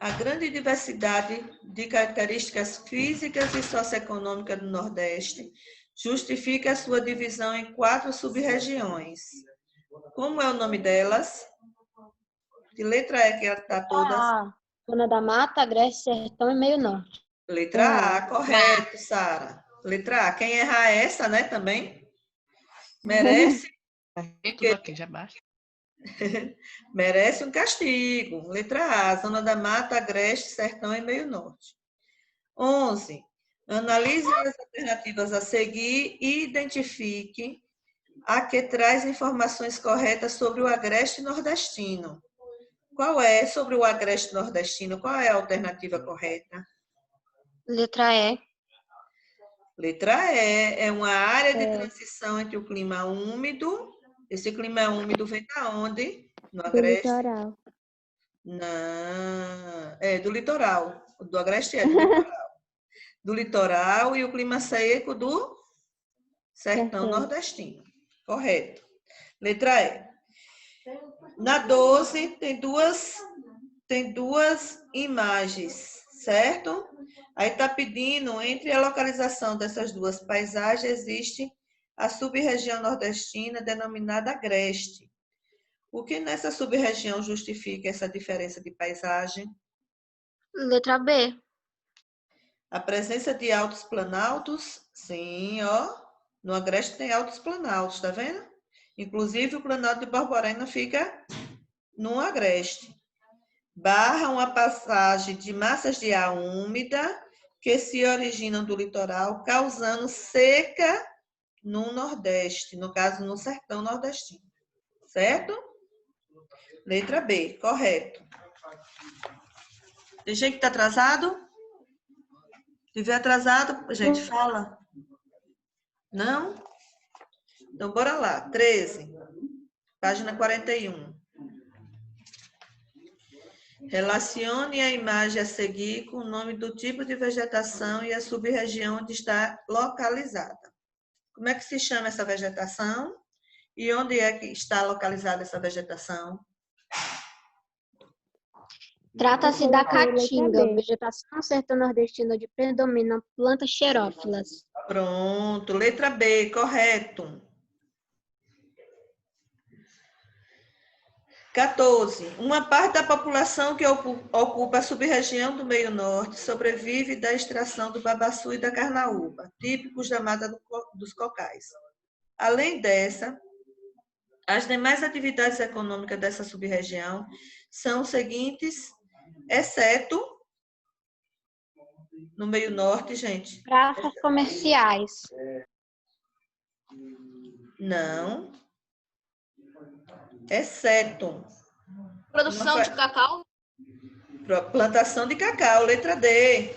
A grande diversidade de características físicas e socioeconômicas do Nordeste justifica a sua divisão em 4 sub-regiões. Como é o nome delas? De letra E que está todas? Zona da Mata, Agreste, Sertão e Meio Norte. Letra A, correto, Sara. Letra A. Quem errar essa, né, também, merece... Tudo aqui, já basta. Merece um castigo. Letra A, Zona da Mata, Agreste, Sertão e Meio Norte. 11. Analise as alternativas a seguir e identifique a que traz informações corretas sobre o Agreste nordestino. Qual é, sobre o Agreste nordestino, qual é a alternativa correta? Letra E. Letra E, é uma área de transição entre o clima úmido. Esse clima úmido vem da onde? No Agreste? Do litoral. Não, é do litoral. Do Agreste é do litoral. Do litoral e o clima seco do sertão nordestino. Correto. Letra E. Na 12, tem duas imagens, certo? Aí está pedindo, entre a localização dessas duas paisagens, existe a sub-região nordestina denominada Agreste. O que nessa sub-região justifica essa diferença de paisagem? Letra B. A presença de altos planaltos, sim, ó. No Agreste tem altos planaltos, tá vendo? Inclusive o Planalto de Borborema fica no Agreste. Barra uma passagem de massas de ar úmida que se originam do litoral, causando seca no Nordeste, no caso, no sertão nordestino. Certo? Letra B, correto. Tem gente que está atrasado? Se estiver atrasado, gente, fala. Não? Então, bora lá. 13, página 41. Relacione a imagem a seguir com o nome do tipo de vegetação e a sub-região onde está localizada. Como é que se chama essa vegetação? E onde é que está localizada essa vegetação? Trata-se da caatinga, vegetação sertão-nordestina onde predominam plantas xerófilas. Pronto, letra B, correto. 14. Uma parte da população que ocupa a sub-região do Meio Norte sobrevive da extração do babaçu e da carnaúba, típicos da Mata dos Cocais. Além dessa, as demais atividades econômicas dessa sub-região são os seguintes, exceto no Meio Norte, gente. Praças comerciais. Não. Exceto. Produção de cacau. Plantação de cacau, letra D.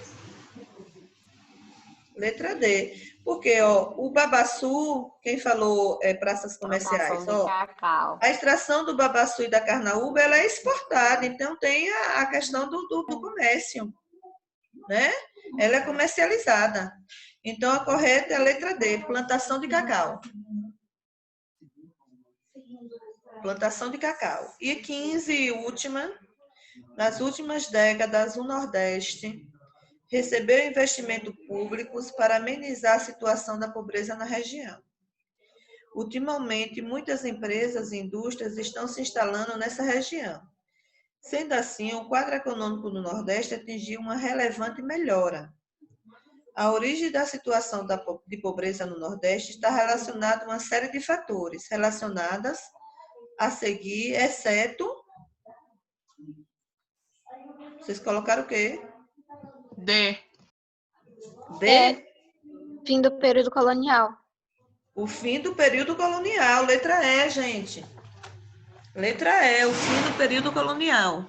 Letra D. Porque, ó, o babaçu, quem falou praças comerciais, ó, a extração do babaçu e da carnaúba, ela é exportada, então tem a questão do comércio, né? Ela é comercializada. Então, a correta é a letra D, plantação de cacau. Plantação de cacau. E 15, última, nas últimas décadas, o Nordeste recebeu investimentos públicos para amenizar a situação da pobreza na região. Ultimamente, muitas empresas e indústrias estão se instalando nessa região. Sendo assim, o quadro econômico do Nordeste atingiu uma relevante melhora. A origem da situação de pobreza no Nordeste está relacionada a uma série de fatores relacionadas a seguir, exceto... Vocês colocaram o quê? D. D? Fim do período colonial. O fim do período colonial. Letra E, gente. Letra E, o fim do período colonial.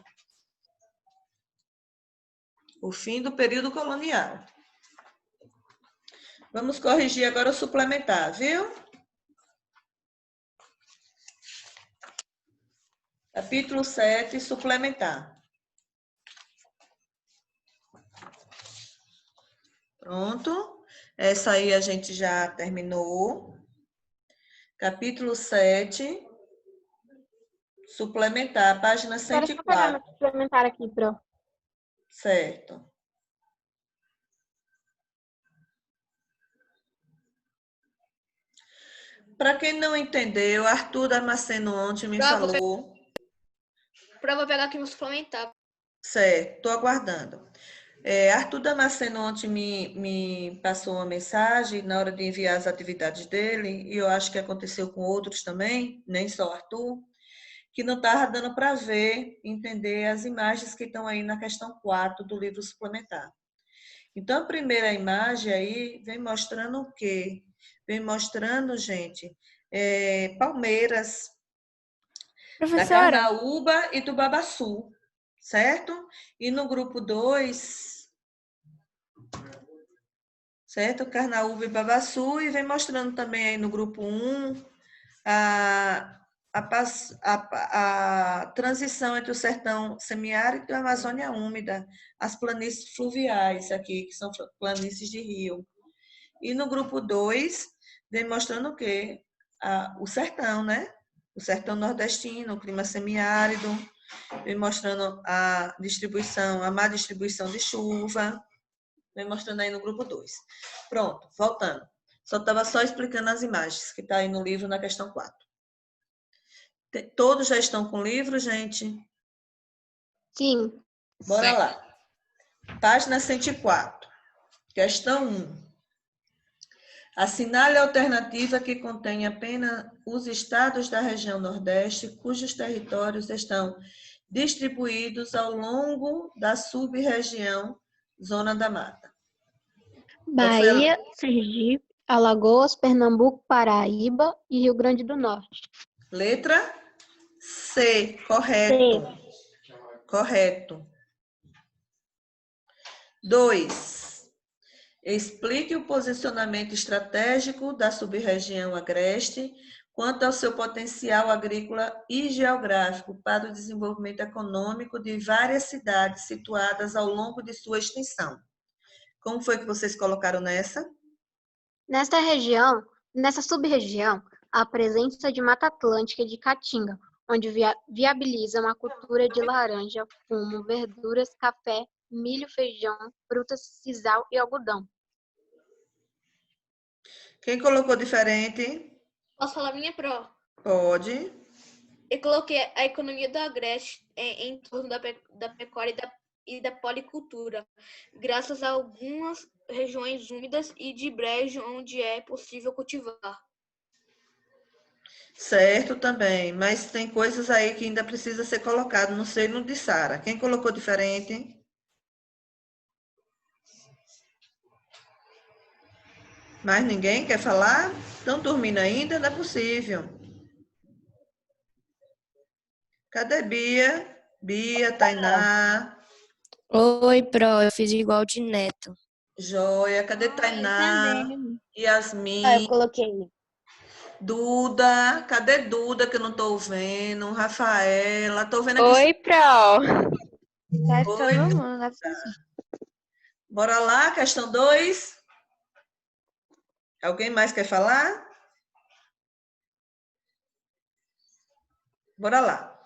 O fim do período colonial. Vamos corrigir agora o suplementar, viu? Capítulo 7, suplementar. Pronto. Essa aí a gente já terminou. Capítulo 7, suplementar, página Quero só pegar 104. meu suplementar aqui, Pro. Certo. Para quem não entendeu, Arthur Damasceno ontem me falou. Vou pegar aqui no suplementar. Certo, estou aguardando. Arthur Damasceno ontem me passou uma mensagem na hora de enviar as atividades dele, e eu acho que aconteceu com outros também, nem só Arthur, que não estava dando para ver, entender as imagens que estão aí na questão 4 do livro suplementar. Então, a primeira imagem aí vem mostrando o quê? Vem mostrando, gente, palmeiras da Professora, Carnaúba e do Babaçu, certo? E no grupo 2, certo? Carnaúba e Babaçu, e vem mostrando também aí no grupo 1 a transição entre o sertão semiárido e a Amazônia úmida, as planícies fluviais aqui, que são planícies de rio. E no grupo 2, vem mostrando o quê? O sertão, né? O sertão nordestino, o clima semiárido, vem mostrando a má distribuição de chuva, vem mostrando aí no grupo 2. Pronto, voltando. Estava só explicando as imagens que está aí no livro na questão 4. Todos já estão com o livro, gente? Sim. Bora lá. Página 104. Questão 1. Assinale a alternativa que contém apenas os estados da região Nordeste, cujos territórios estão distribuídos ao longo da sub-região Zona da Mata. Bahia, Sergipe, Alagoas, Pernambuco, Paraíba e Rio Grande do Norte. Letra C, correto. C. Correto. 2. Explique o posicionamento estratégico da sub-região Agreste quanto ao seu potencial agrícola e geográfico para o desenvolvimento econômico de várias cidades situadas ao longo de sua extensão. Como foi que vocês colocaram nessa? Nessa sub-região, há a presença de Mata Atlântica e de Caatinga, onde viabiliza uma cultura de laranja, fumo, verduras, café, milho, feijão, frutas, sisal e algodão. Quem colocou diferente? Posso falar minha Pro? Pode. Eu coloquei a economia do Agreste em torno da pecuária e da policultura, graças a algumas regiões úmidas e de brejo onde é possível cultivar. Certo também, mas tem coisas aí que ainda precisa ser colocado, não sei no de Sara. Quem colocou diferente? Mais ninguém quer falar? Estão dormindo ainda? Não é possível. Cadê Bia? Bia, Tainá. Oi, Pro, eu fiz igual de Neto. Joia, cadê Tainá? Yasmin. Eu coloquei. Duda, cadê Duda que eu não estou vendo? Rafaela, estou vendo aqui. Oi, Pro. Tá todo mundo. Bora lá, questão 2. Alguém mais quer falar? Bora lá.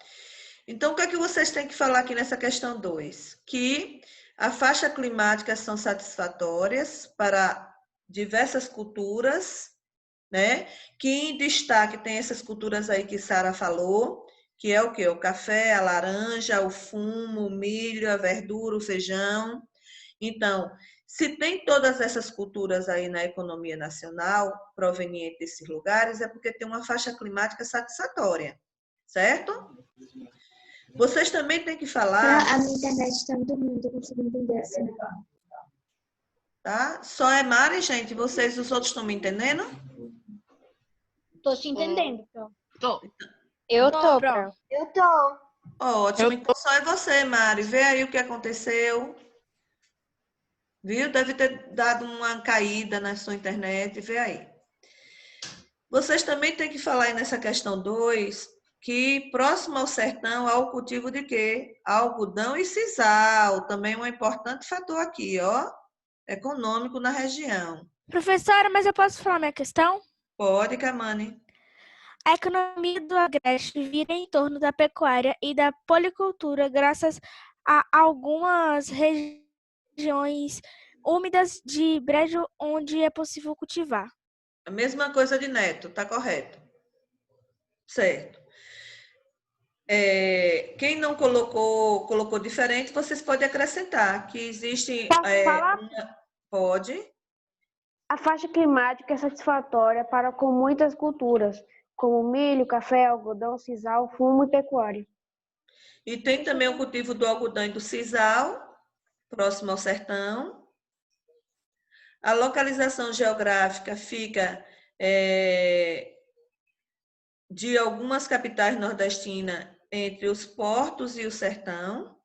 Então, o que é que vocês têm que falar aqui nessa questão 2? Que a faixa climática são satisfatórias para diversas culturas, né? Que em destaque tem essas culturas aí que Sara falou, que é o quê? O café, a laranja, o fumo, o milho, a verdura, o feijão. Então, se tem todas essas culturas aí na economia nacional, provenientes desses lugares, é porque tem uma faixa climática satisfatória, certo? Vocês também têm que falar... A minha internet está muito ruim, não estou conseguindo entender assim. Tá? Só é Mari, gente? Vocês, os outros estão me entendendo? Tô te entendendo, Pro. Tô. Eu tô, Pro. Pro. Eu tô. Ótimo, então só é você, Mari. Vê aí o que aconteceu. Viu? Deve ter dado uma caída na sua internet, vê aí. Vocês também têm que falar aí nessa questão 2, que próximo ao sertão há o cultivo de quê? Algodão e sisal, também um importante fator aqui, ó, econômico na região. Professora, mas eu posso falar minha questão? Pode, Camane. A economia do Agreste vira em torno da pecuária e da policultura graças a algumas regiões úmidas de brejo onde é possível cultivar. A mesma coisa de Neto, tá correto. Certo. Quem não colocou diferente, vocês podem acrescentar que existe... Posso falar? Pode. A faixa climática é satisfatória para com muitas culturas, como milho, café, algodão, sisal, fumo e pecuária. E tem também o cultivo do algodão e do sisal, próximo ao sertão. A localização geográfica fica de algumas capitais nordestinas entre os portos e o sertão.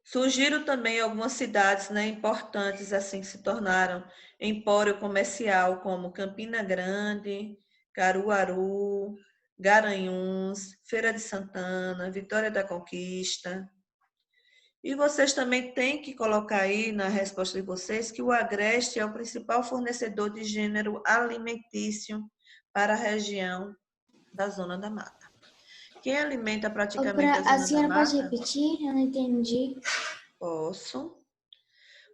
Surgiram também algumas cidades, né, importantes, assim, que se tornaram empório comercial, como Campina Grande, Caruaru, Garanhuns, Feira de Santana, Vitória da Conquista. E vocês também têm que colocar aí na resposta de vocês que o Agreste é o principal fornecedor de gênero alimentício para a região da Zona da Mata. Quem alimenta praticamente a Zona da Mata... A senhora pode repetir? Eu não entendi. Posso.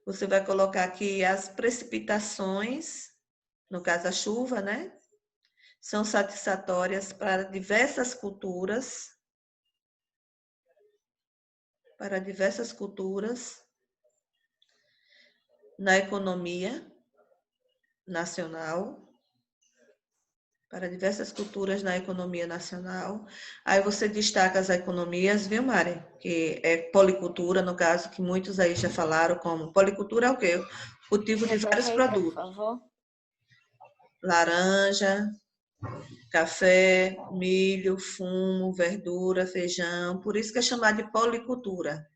Você vai colocar aqui as precipitações, no caso a chuva, né? São satisfatórias para diversas culturas. Na economia nacional, para diversas culturas na economia nacional. Aí você destaca as economias, viu, Mari? Que é policultura, no caso, que muitos aí já falaram, como policultura é o quê? Cultivo de vários produtos. Por favor. Laranja, café, milho, fumo, verdura, feijão. Por isso que é chamado de policultura.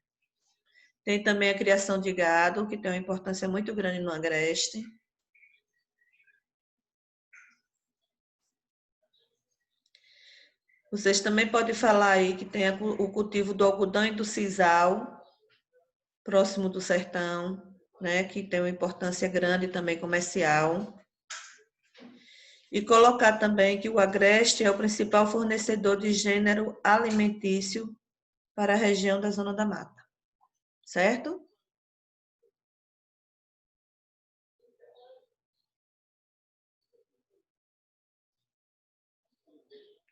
Tem também a criação de gado, que tem uma importância muito grande no Agreste. Vocês também podem falar aí que tem o cultivo do algodão e do sisal, próximo do sertão, né, que tem uma importância grande também comercial. E colocar também que o Agreste é o principal fornecedor de gênero alimentício para a região da Zona da Mata. Certo?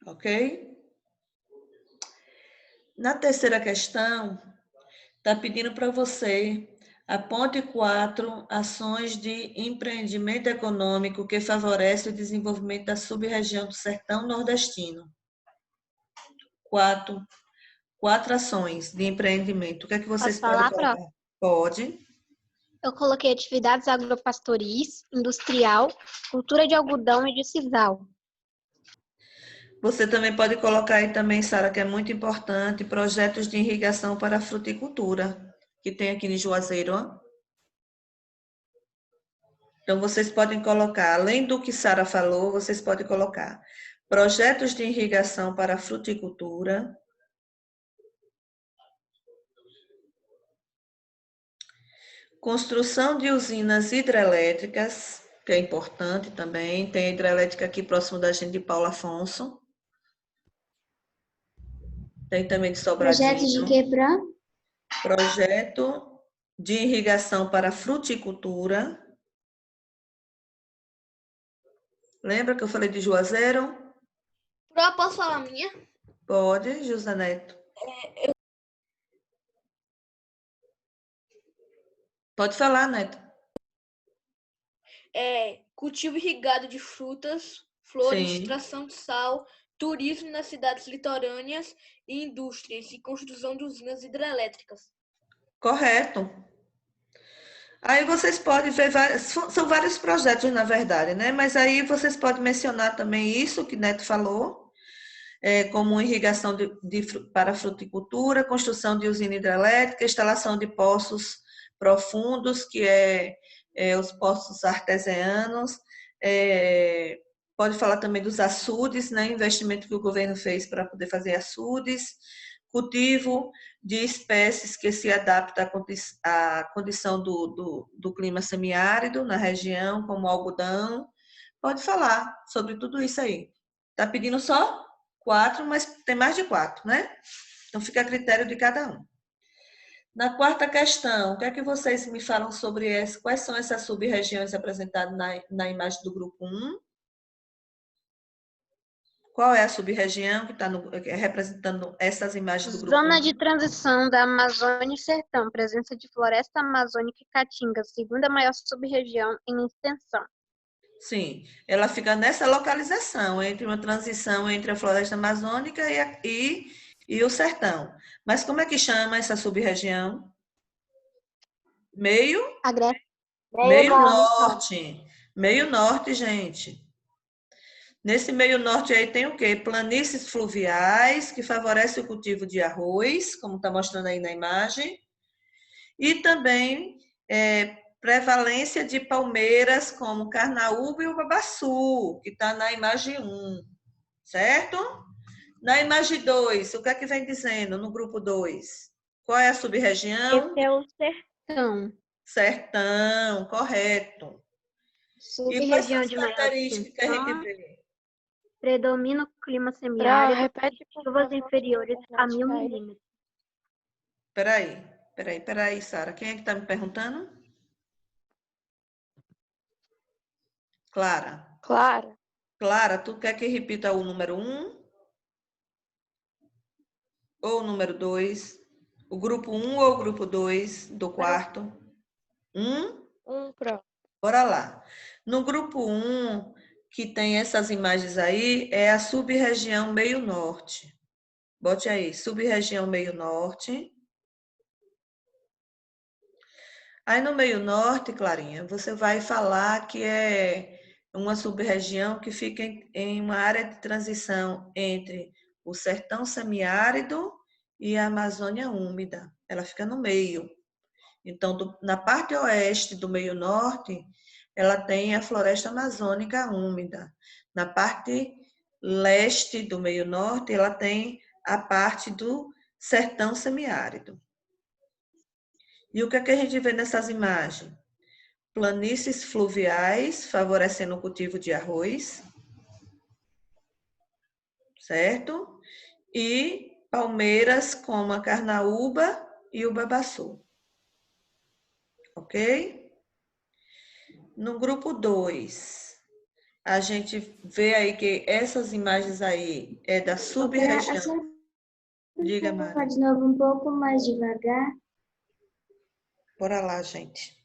Ok? Na terceira questão, está pedindo para você aponte 4 ações de empreendimento econômico que favorecem o desenvolvimento da sub-região do Sertão Nordestino. 4 ações de empreendimento. O que é que vocês Posso podem falar, colocar? Pode. Eu coloquei atividades agropastoris, industrial, cultura de algodão e de sisal. Você também pode colocar aí também, Sara, que é muito importante, projetos de irrigação para a fruticultura, que tem aqui em Juazeiro. Ó. Então, vocês podem colocar, além do que Sara falou, vocês podem colocar projetos de irrigação para a fruticultura, construção de usinas hidrelétricas, que é importante também, tem a hidrelétrica aqui próximo da gente de Paulo Afonso. Tem também de Sobradinho. Projeto de quebrar? Projeto de irrigação para fruticultura. Lembra que eu falei de Juazeiro? Posso falar a minha? Pode, José Neto. Pode falar, Neto. Cultivo irrigado de frutas, flores, Sim. extração de sal, turismo nas cidades litorâneas e indústrias e construção de usinas hidrelétricas. Correto. Aí vocês podem ver, são vários projetos, na verdade, né? Mas aí vocês podem mencionar também isso que Neto falou. como irrigação para fruticultura, construção de usina hidrelétrica, instalação de poços profundos, que os poços artesianos, pode falar também dos açudes, né? Investimento que o governo fez para poder fazer açudes, cultivo de espécies que se adaptam à condição do clima semiárido na região, como algodão. Pode falar sobre tudo isso aí. Está pedindo só 4, mas tem mais de 4, né? Então, fica a critério de cada um. Na quarta questão, o que é que vocês me falam sobre quais são essas sub-regiões apresentadas na imagem do grupo 1? Qual é a sub-região que está representando essas imagens do grupo 1? Zona de transição da Amazônia e Sertão, presença de floresta amazônica e caatinga, segunda maior sub-região em extensão. Sim, ela fica nessa localização, entre uma transição entre a floresta amazônica e o sertão. Mas como é que chama essa sub-região? Meio norte. Meio norte, gente. Nesse meio norte aí tem o quê? Planícies fluviais, que favorecem o cultivo de arroz, como está mostrando aí na imagem. E também prevalência de palmeiras como Carnaúba e o Babaçu, que está na imagem 1, certo? Na imagem 2, o que é que vem dizendo no grupo 2? Qual é a sub-região? Esse é o sertão. Sertão, correto. E quais são as características que a gente vê? Predomina o clima semiárido, chuvas inferiores a 1000 milímetros. Peraí, Sara. Quem é que está me perguntando? Clara. Clara, tu quer que repita o número 1? Ou o número 2? O grupo 1 ou o grupo 2 do quarto? 1? 1, pronto. Bora lá. No grupo 1, que tem essas imagens aí, é a sub-região meio norte. Bote aí, sub-região meio norte. Aí no meio norte, Clarinha, você vai falar que é uma sub-região que fica em uma área de transição entre o sertão semiárido e a Amazônia úmida. Ela fica no meio. Então, na parte oeste do meio norte, ela tem a floresta amazônica úmida. Na parte leste do meio norte, ela tem a parte do sertão semiárido. E o que é que a gente vê nessas imagens? Planícies fluviais, favorecendo o cultivo de arroz, certo? E palmeiras como a Carnaúba e o Babaçu. Ok? No grupo 2, a gente vê aí que essas imagens aí é da sub-região. Diga, Mari. De novo, um pouco mais devagar. Bora lá, gente.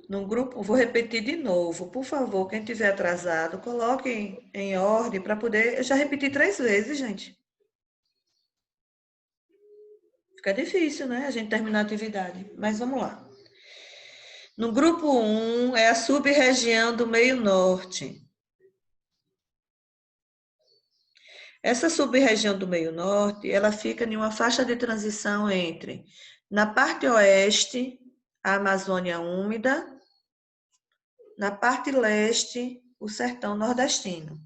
No grupo, vou repetir de novo. Por favor, quem tiver atrasado, coloque em ordem para poder... Eu já repeti 3 vezes, gente. Fica difícil, né? A gente terminar a atividade. Mas vamos lá. No grupo 1, é a sub-região do meio norte. Essa sub-região do meio norte, ela fica em uma faixa de transição entre, na parte oeste, a Amazônia úmida, na parte leste, o sertão nordestino.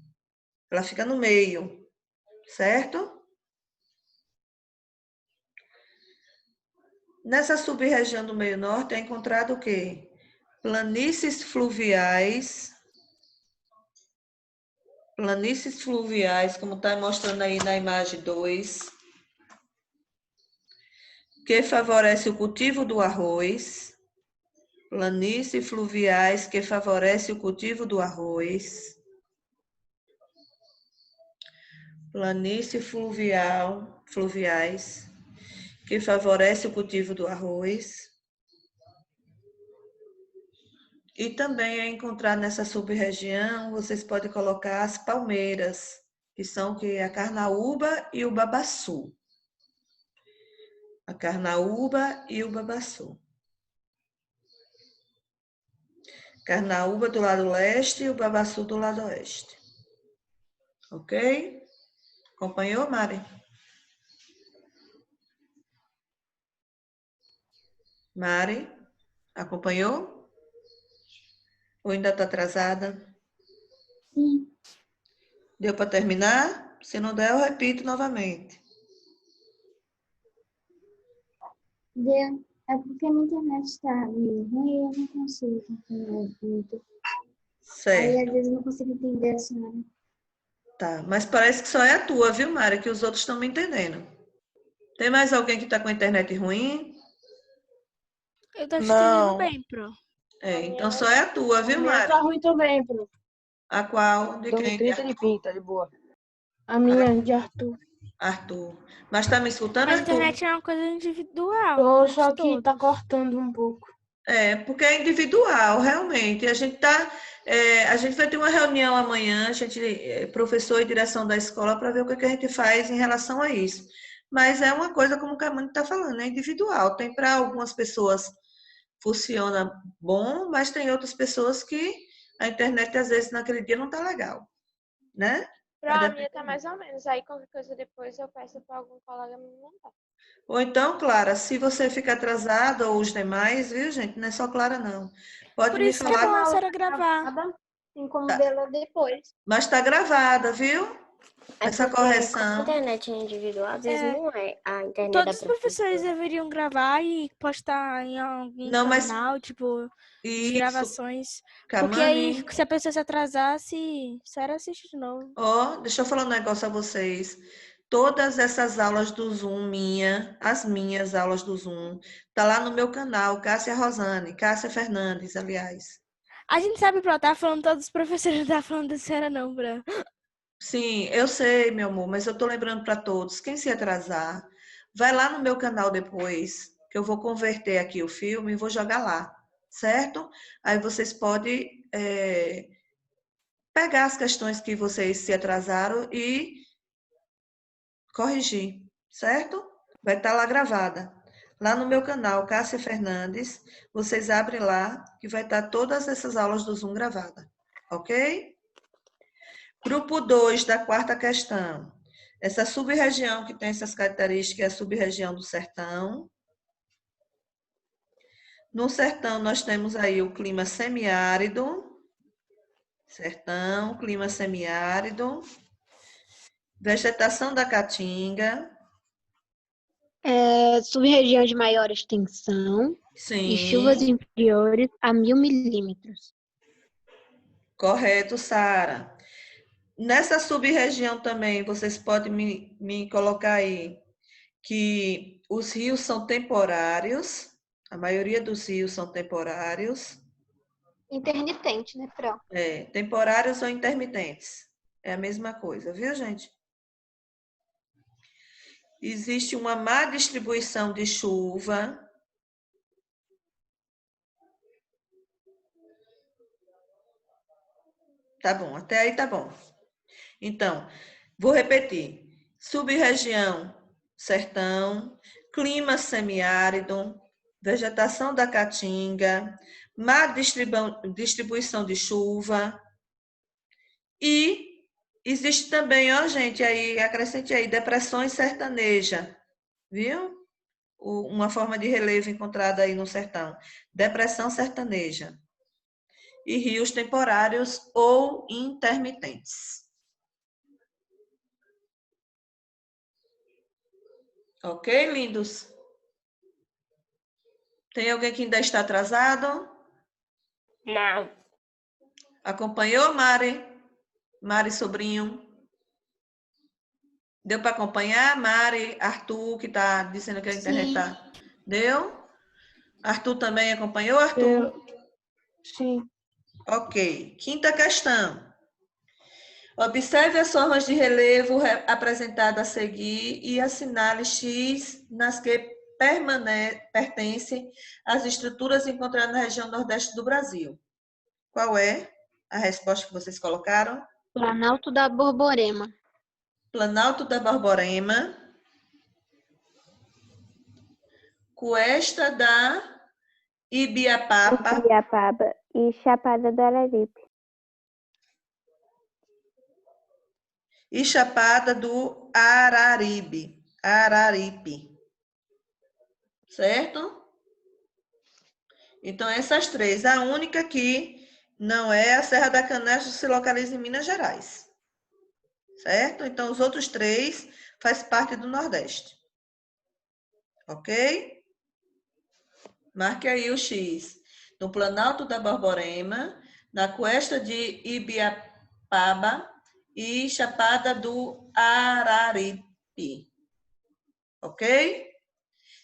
Ela fica no meio, certo? Nessa sub-região do meio norte é encontrado o quê? Planícies fluviais, como está mostrando aí na imagem 2, que favorece o cultivo do arroz. Planícies fluviais que favorece o cultivo do arroz. Planícies fluviais que favorece o cultivo do arroz. E também é encontrar nessa sub-região, vocês podem colocar as palmeiras, que são a Carnaúba e o Babaçu. A Carnaúba e o Babaçu. Carnaúba do lado leste e o Babaçu do lado oeste. Ok? Acompanhou, Mari? Mari, acompanhou? Ou ainda está atrasada? Sim. Deu para terminar? Se não der, eu repito novamente. Deu. É porque a minha internet está meio ruim e eu não consigo acompanhar muito. Aí, às Certo. vezes, eu não consigo entender a senhora. Tá, mas parece que só é a tua, viu, Mari? Que os outros estão me entendendo. Tem mais alguém que está com a internet ruim? Eu tô te entendendo bem, Pro. Então só é a tua, viu, A minha Mari? tá ruim também, Pro. A qual? De quem? 30 de PIN, tá de boa. A minha, de Arthur. Arthur. Mas tá me escutando, Mas a Arthur? internet é uma coisa individual, Tô, não só de que tá todos. cortando um pouco. Porque é individual, realmente. A gente vai ter uma reunião amanhã, professor e direção da escola, para ver o que a gente faz em relação a isso. Mas é uma coisa, como o Camani está falando, é individual. Tem para algumas pessoas funciona bom, mas tem outras pessoas que a internet, às vezes, naquele dia não está legal, né? A minha tá mais ou menos. Aí qualquer coisa depois eu peço para algum colega me mandar. Ou então, Clara, se você fica atrasada ou os demais, viu, gente? Não é só Clara, não. Pode Por me isso que é bom falar. a senhora gravar. Tem como Tá. vê-la depois. Mas está gravada, viu? É Essa porque como a correção. internet é individual, às vezes não é a internet da Todos os professores professora. deveriam gravar e postar em algum Não, mas canal, tipo, de isso, gravações. Porque aí, Camani. se a pessoa se atrasasse, a senhora assiste de novo. Deixa eu falar um negócio a vocês. Todas essas aulas do Zoom, as minhas aulas do Zoom, tá lá no meu canal, Cássia Fernandes, aliás. A gente sabe, Pro, tá falando todos os professores, não tá falando da senhora não, Pro. Sim, eu sei, meu amor, mas eu tô lembrando para todos, quem se atrasar, vai lá no meu canal depois, que eu vou converter aqui o filme e vou jogar lá, certo? Aí vocês podem pegar as questões que vocês se atrasaram e corrigir, certo? Vai estar lá gravada. Lá no meu canal, Cássia Fernandes, vocês abrem lá, que vai estar todas essas aulas do Zoom gravadas, ok? Grupo 2 da quarta questão. Essa sub-região que tem essas características é a sub-região do sertão. No sertão, nós temos aí o clima semiárido. Sertão, clima semiárido. Vegetação da caatinga. Sub-região de maior extensão e chuvas Sim, inferiores a 1.000 milímetros. correto, Sara. Nessa sub-região também, vocês podem me colocar aí que os rios são temporários. A maioria dos rios são temporários. Intermitente, né, Pro? Temporários ou intermitentes. É a mesma coisa, viu, gente? Existe uma má distribuição de chuva. Tá bom, até aí tá bom. Então, vou repetir. Sub-região, sertão, clima semiárido, vegetação da caatinga, má distribuição de chuva. E existe também, gente, aí, acrescente aí, depressões sertanejas, viu? Uma forma de relevo encontrada aí no sertão. Depressão sertaneja. E rios temporários ou intermitentes. Ok, lindos? Tem alguém que ainda está atrasado? Não. Acompanhou, Mari? Mari, sobrinho? Deu para acompanhar? Mari, Arthur, que está dizendo que a internet está... Deu? Arthur também acompanhou, Arthur? Sim. Ok. Quinta questão. Observe as formas de relevo apresentadas a seguir e assinale X nas que pertencem às estruturas encontradas na região nordeste do Brasil. Qual é a resposta que vocês colocaram? Planalto da Borborema. Planalto da Borborema. Cuesta da Ibiapaba. Ibiapaba e Chapada do Araripe. e Chapada do Araripe. Certo? Então, essas três. A única que não é a Serra da Canastra, se localiza em Minas Gerais. Certo? Então, os outros três faz parte do Nordeste. Ok? Marque aí o X. No Planalto da Borborema, na Cuesta de Ibiapaba e Chapada do Araripe. Ok?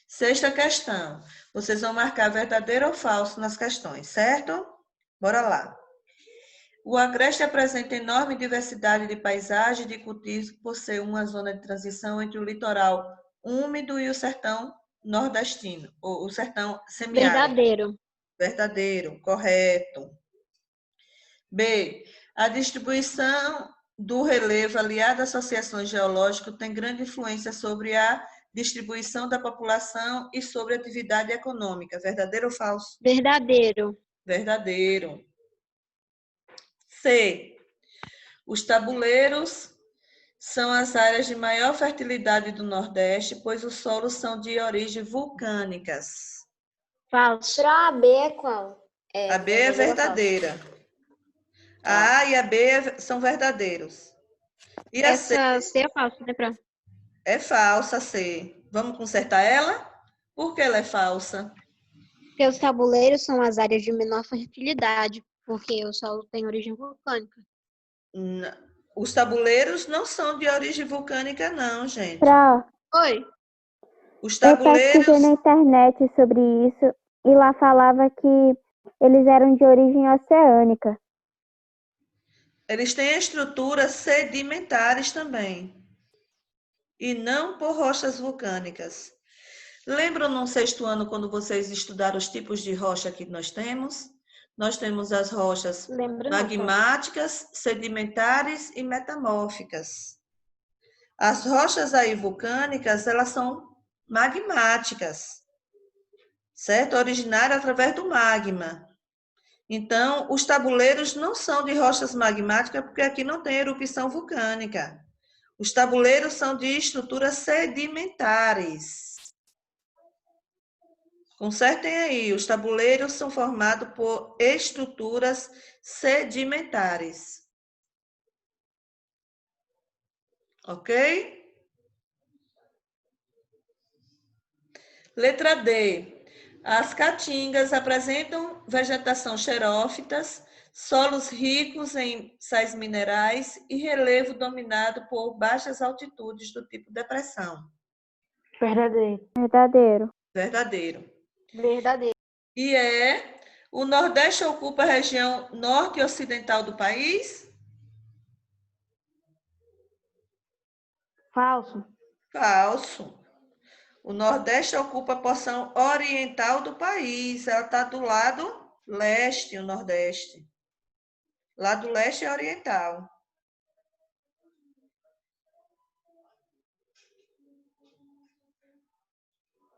Sexta questão. Vocês vão marcar verdadeiro ou falso nas questões, certo? Bora lá. O Agreste apresenta enorme diversidade de paisagens e de cultivos por ser uma zona de transição entre o litoral úmido e o sertão nordestino, ou o sertão semiárido. Verdadeiro. Verdadeiro, correto. B. A distribuição do relevo aliada a associações geológicas tem grande influência sobre a distribuição da população e sobre a atividade econômica. Verdadeiro ou falso? Verdadeiro. Verdadeiro. C. Os tabuleiros são as áreas de maior fertilidade do Nordeste, pois os solos são de origem vulcânicas. Falso. A B é qual? A B é verdadeira. A A e a B são verdadeiros. E a C? Essa C é falsa, né, Fran? É falsa, C. Vamos consertar ela? Por que ela é falsa? Porque os tabuleiros são as áreas de menor fertilidade, porque o solo tem origem vulcânica. Os tabuleiros não são de origem vulcânica, não, gente. Oi. Os Eu tabuleiros... pesquisei na internet sobre isso e lá falava que eles eram de origem oceânica. Eles têm estruturas sedimentares também. E não por rochas vulcânicas. Lembram no sexto ano, quando vocês estudaram os tipos de rocha que nós temos? Nós temos as rochas magmáticas, sedimentares e metamórficas. As rochas aí vulcânicas, elas são magmáticas, certo? Originárias através do magma. Então, os tabuleiros não são de rochas magmáticas, porque aqui não tem erupção vulcânica. Os tabuleiros são de estruturas sedimentares. Consertem aí, os tabuleiros são formados por estruturas sedimentares. Ok? Letra D. As caatingas apresentam vegetação xerófitas, solos ricos em sais minerais e relevo dominado por baixas altitudes do tipo depressão. Verdadeiro. Verdadeiro. Verdadeiro. Verdadeiro. E o Nordeste ocupa a região norte e ocidental do país? Falso. Falso. O Nordeste ocupa a porção oriental do país. Ela está do lado leste, o Nordeste. Lado leste é oriental.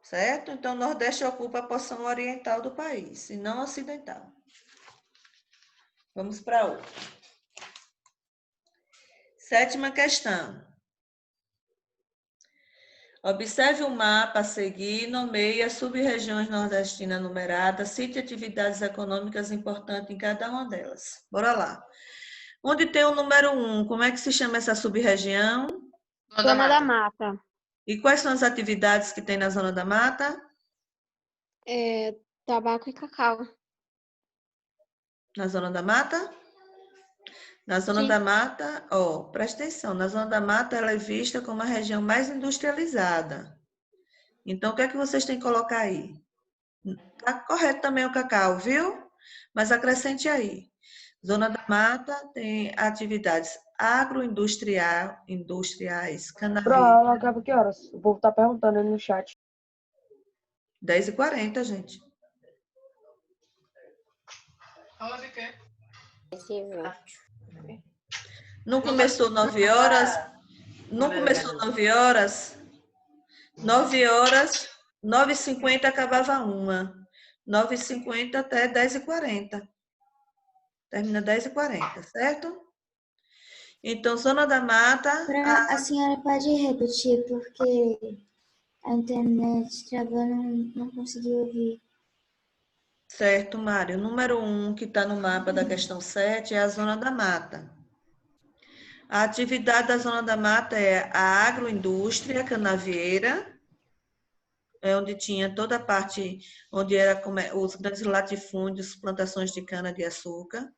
Certo? Então, o Nordeste ocupa a porção oriental do país, e não ocidental. Vamos para outra. Sétima questão. Observe o mapa a seguir e nomeie as sub-regiões nordestinas numeradas, cite atividades econômicas importantes em cada uma delas. Bora lá. Onde tem o número 1, como é que se chama essa sub-região? Zona da Mata. E quais são as atividades que tem na Zona da Mata? Tabaco e cacau. Na Zona da Mata? Na Zona da Mata, presta atenção, na Zona da Mata ela é vista como a região mais industrializada. Então, o que é que vocês têm que colocar aí? Está correto também o cacau, viu? Mas acrescente aí. Zona da Mata tem atividades agroindustriais, Pro, a aula acaba que horas? O povo tá perguntando aí no chat. 10h40, gente. Aula de quê? Não começou 9 horas? Não começou 9 horas? 9 horas, 9h50 acabava uma. 9h50 até 10h40. Termina 10h40, certo? Então, zona da mata... A senhora pode repetir, porque a internet travou, não consegui ouvir. Certo, Mário. Número 1, que está no mapa da questão 7, é a zona da mata. A atividade da zona da mata é a agroindústria canavieira, é onde tinha toda a parte, onde era os grandes latifúndios, plantações de cana-de-açúcar,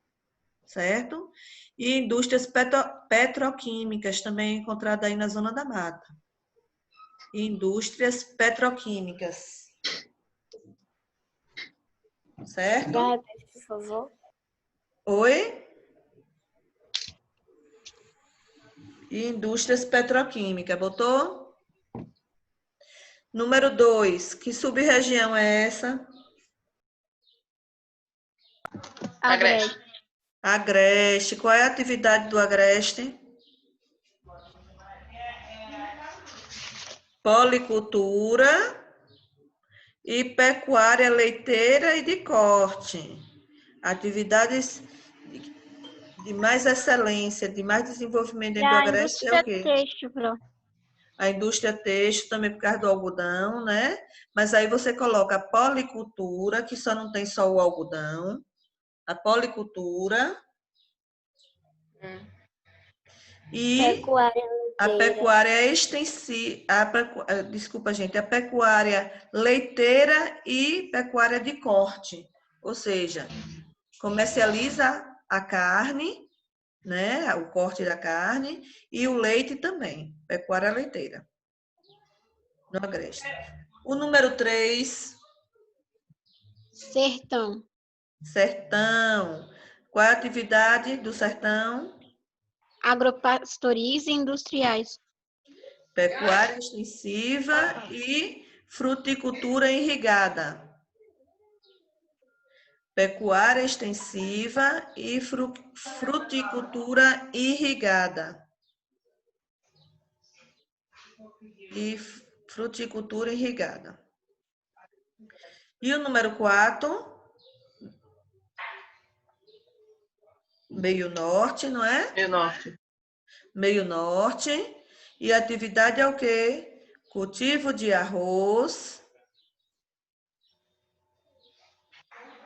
certo? E indústrias petroquímicas, também encontrada aí na zona da mata. Indústrias petroquímicas. Certo? Por favor. Oi? E indústrias petroquímicas, botou? Número 2, que sub-região é essa? Agreste. Agreste. Qual é a atividade do Agreste? Policultura e pecuária leiteira e de corte. Atividades de mais excelência, de mais desenvolvimento dentro do Agreste é o quê? Têxtil, Pro. A indústria têxtil também por causa do algodão, né? Mas aí você coloca a policultura, que só não tem só o algodão. A policultura. E a pecuária extensiva, desculpa, gente, a pecuária leiteira e pecuária de corte. Ou seja, comercializa a carne, né? O corte da carne e o leite também, pecuária leiteira. No Agreste. O número 3. Sertão. Sertão. Qual é a atividade do sertão? Agropastoris e industriais. Pecuária extensiva e fruticultura irrigada. Pecuária extensiva e fruticultura irrigada. E fruticultura irrigada. E o número 4? Meio norte, não é? Meio norte. Meio norte. E a atividade é o quê? Cultivo de arroz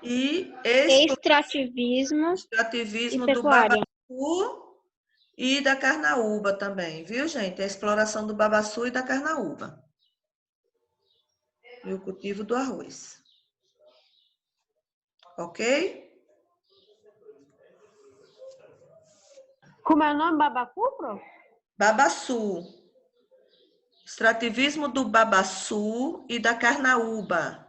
e extrativismo e do babaçu e da carnaúba também, viu, gente? A exploração do babaçu e da carnaúba. E o cultivo do arroz. Ok? Como é o nome? Babacu, Pro? Babaçu. Extrativismo do babaçu e da carnaúba.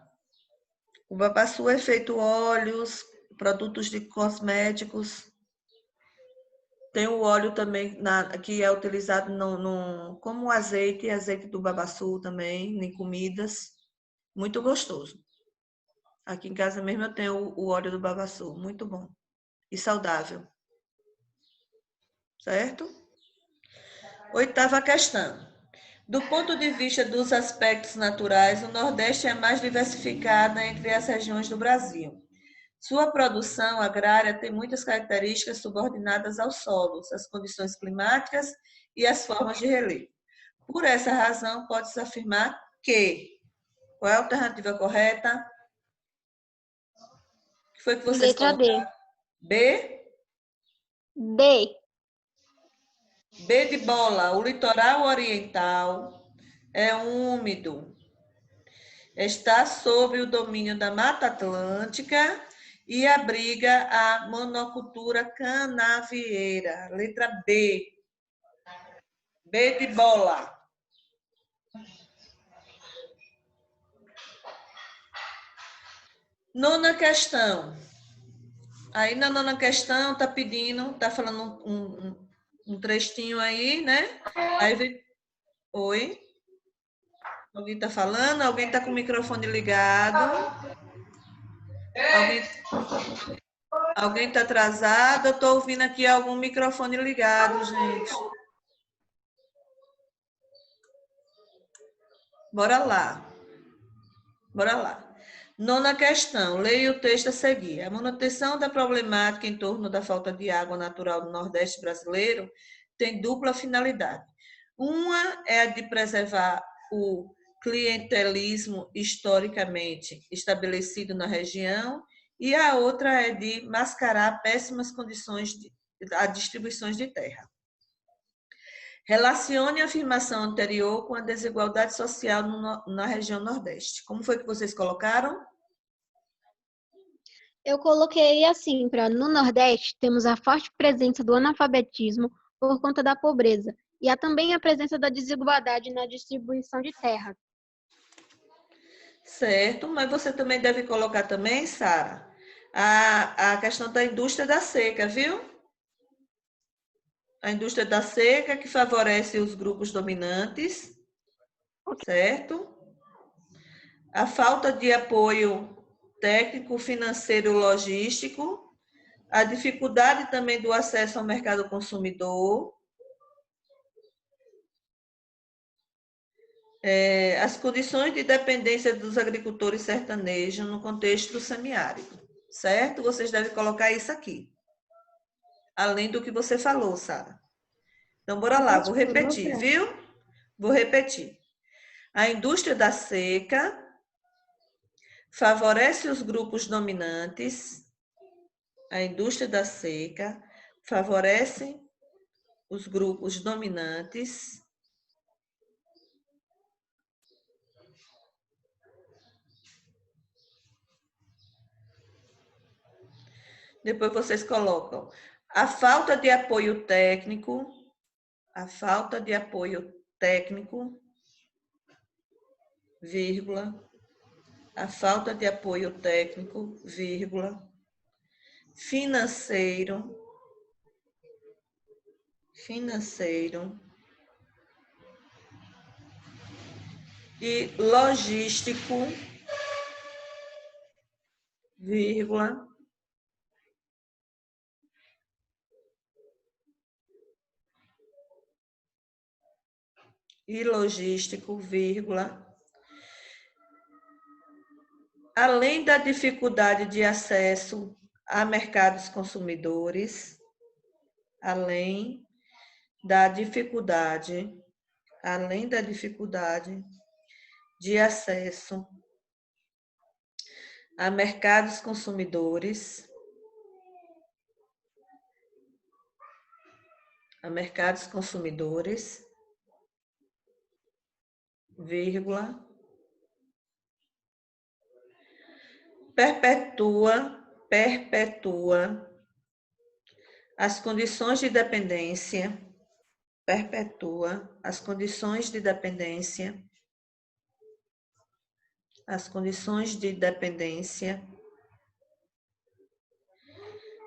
O babaçu é feito óleos, produtos de cosméticos. Tem o óleo também que é utilizado como azeite do babaçu também, em comidas. Muito gostoso. Aqui em casa mesmo eu tenho o óleo do babaçu, muito bom e saudável. Certo? 8ª questão. Do ponto de vista dos aspectos naturais, o Nordeste é mais diversificada entre as regiões do Brasil. Sua produção agrária tem muitas características subordinadas aos solos, às condições climáticas e às formas de relevo. Por essa razão, pode-se afirmar que... Qual é a alternativa correta? O que foi que vocês colocaram? B? B. B de bola. O litoral oriental é úmido. Está sob o domínio da Mata Atlântica e abriga a monocultura canavieira. Letra B. B de bola. Nona questão. Aí na nona questão tá pedindo, tá falando um trechinho aí, né? Aí vem... Oi? Alguém tá falando? Alguém tá com o microfone ligado? Alguém tá atrasado? Eu tô ouvindo aqui algum microfone ligado, gente. Bora lá. Bora lá. Nona questão, leia o texto a seguir. A manutenção da problemática em torno da falta de água natural no Nordeste brasileiro tem dupla finalidade. Uma é a de preservar o clientelismo historicamente estabelecido na região e a outra é de mascarar péssimas condições de distribuições de terra. Relacione a afirmação anterior com a desigualdade social na região Nordeste. Como foi que vocês colocaram? Eu coloquei assim, no Nordeste temos a forte presença do analfabetismo por conta da pobreza e há também a presença da desigualdade na distribuição de terra. Certo, mas você também deve colocar também, Sara, a questão da indústria da seca, viu? A indústria da seca que favorece os grupos dominantes, certo? A falta de apoio técnico, financeiro, logístico, a dificuldade também do acesso ao mercado consumidor, as condições de dependência dos agricultores sertanejos no contexto do semiárido, certo? Vocês devem colocar isso aqui, além do que você falou, Sara. Então, bora lá, vou repetir, viu? Vou repetir. A indústria da seca favorece os grupos dominantes. A indústria da seca favorece os grupos dominantes. Depois vocês colocam a falta de apoio técnico, vírgula, a falta de apoio técnico, vírgula, financeiro, e logístico, vírgula, além da dificuldade de acesso a mercados consumidores, além da dificuldade de acesso a mercados consumidores, vírgula, perpetua as condições de dependência,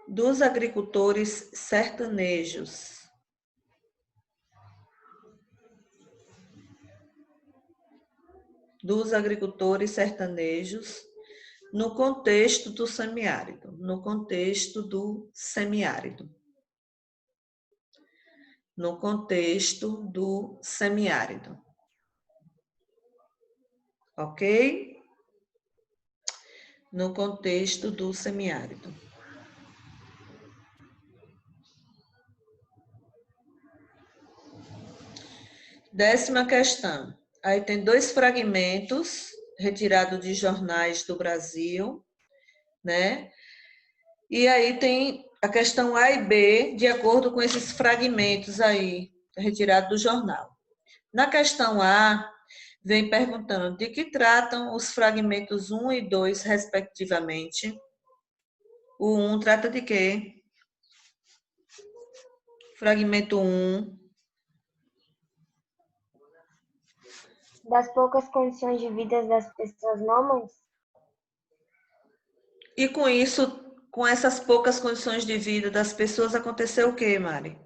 dos agricultores sertanejos. No contexto do semiárido. Ok? No contexto do semiárido. Décima questão. Aí tem 2 fragmentos retirados de jornais do Brasil, né? E aí tem a questão A e B, de acordo com esses fragmentos aí, retirados do jornal. Na questão A, vem perguntando de que tratam os fragmentos 1 e 2, respectivamente. O 1 trata de quê? Fragmento 1. Das poucas condições de vida das pessoas nômades. E com isso, com essas poucas condições de vida das pessoas, aconteceu o quê, Mari?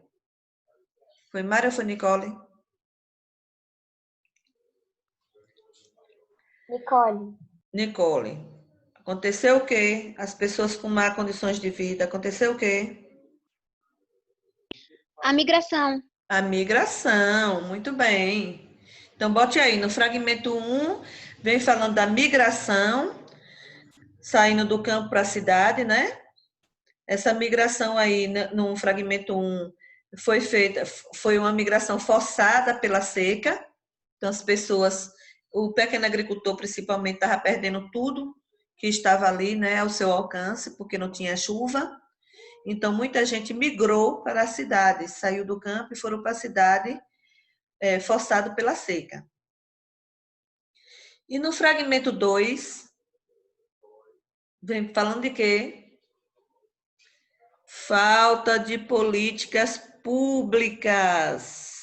Foi Mari ou foi Nicole? Nicole. Aconteceu o quê? As pessoas com má condições de vida, aconteceu o quê? A migração. A migração, muito bem. Então, bote aí, no fragmento 1, vem falando da migração, saindo do campo para a cidade, né? Essa migração aí, no fragmento 1, foi uma migração forçada pela seca. Então, as pessoas, o pequeno agricultor principalmente, estava perdendo tudo que estava ali, né, ao seu alcance, porque não tinha chuva. Então, muita gente migrou para a cidade, saiu do campo e foram para a cidade, forçado pela seca. E no fragmento 2, vem falando de quê? Falta de políticas públicas.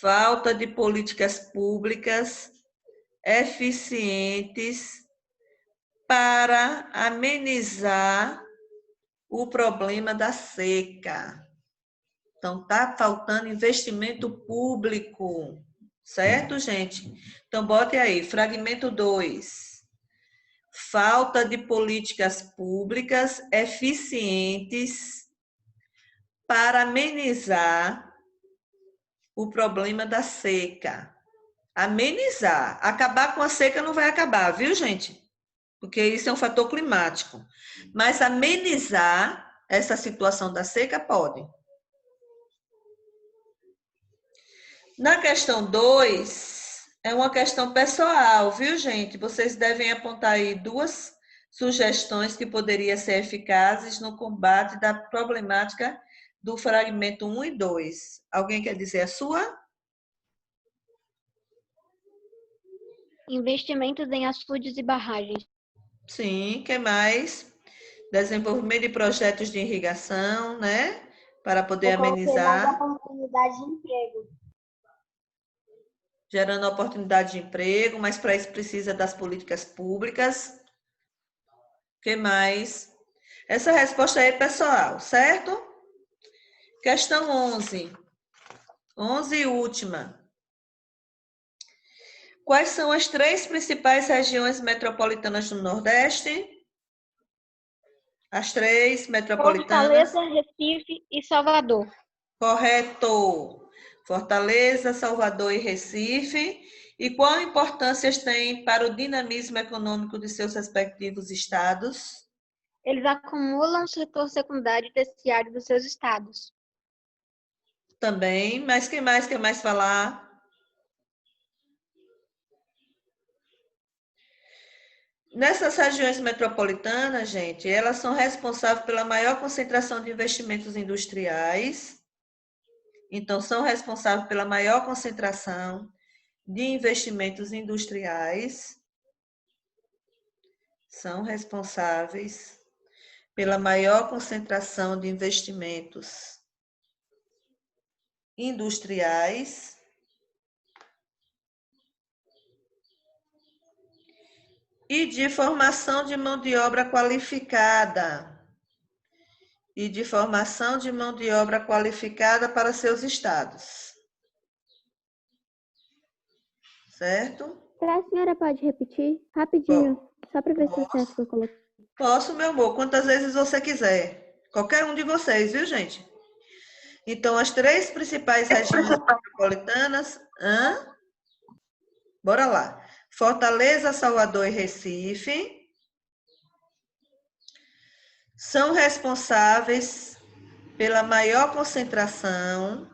Falta de políticas públicas eficientes para amenizar o problema da seca. Então, está faltando investimento público, certo, gente? Então, bote aí, fragmento 2. Falta de políticas públicas eficientes para amenizar o problema da seca. Amenizar. Acabar com a seca não vai acabar, viu, gente? Porque isso é um fator climático. Mas amenizar essa situação da seca pode. Na questão 2, é uma questão pessoal, viu, gente? Vocês devem apontar aí 2 sugestões que poderiam ser eficazes no combate da problemática do fragmento 1 e 2. Alguém quer dizer a sua? Investimentos em açudes e barragens. Sim, que mais? Desenvolvimento de projetos de irrigação, né? Para poder amenizar. Mais oportunidade de emprego. Gerando oportunidade de emprego, mas para isso precisa das políticas públicas. O que mais? Essa resposta aí é pessoal, certo? Questão 11. 11 e última. Quais são as 3 principais regiões metropolitanas do Nordeste? As 3 metropolitanas. Fortaleza, Recife e Salvador. Correto. Fortaleza, Salvador e Recife. E qual importância têm para o dinamismo econômico de seus respectivos estados? Eles acumulam o setor secundário e terciário dos seus estados. Também, mas quem mais quer mais falar? Nessas regiões metropolitanas, gente, elas são responsáveis pela maior concentração de investimentos industriais. Então, são responsáveis pela maior concentração de investimentos industriais. São responsáveis pela maior concentração de investimentos industriais. E de formação de mão de obra qualificada. E de formação de mão de obra qualificada para seus estados. Certo? A senhora pode repetir rapidinho, só para ver se o certo que eu coloquei. Posso, meu amor, quantas vezes você quiser. Qualquer um de vocês, viu, gente? Então, as 3 principais regiões metropolitanas. Bora lá. Fortaleza, Salvador e Recife são responsáveis pela maior concentração,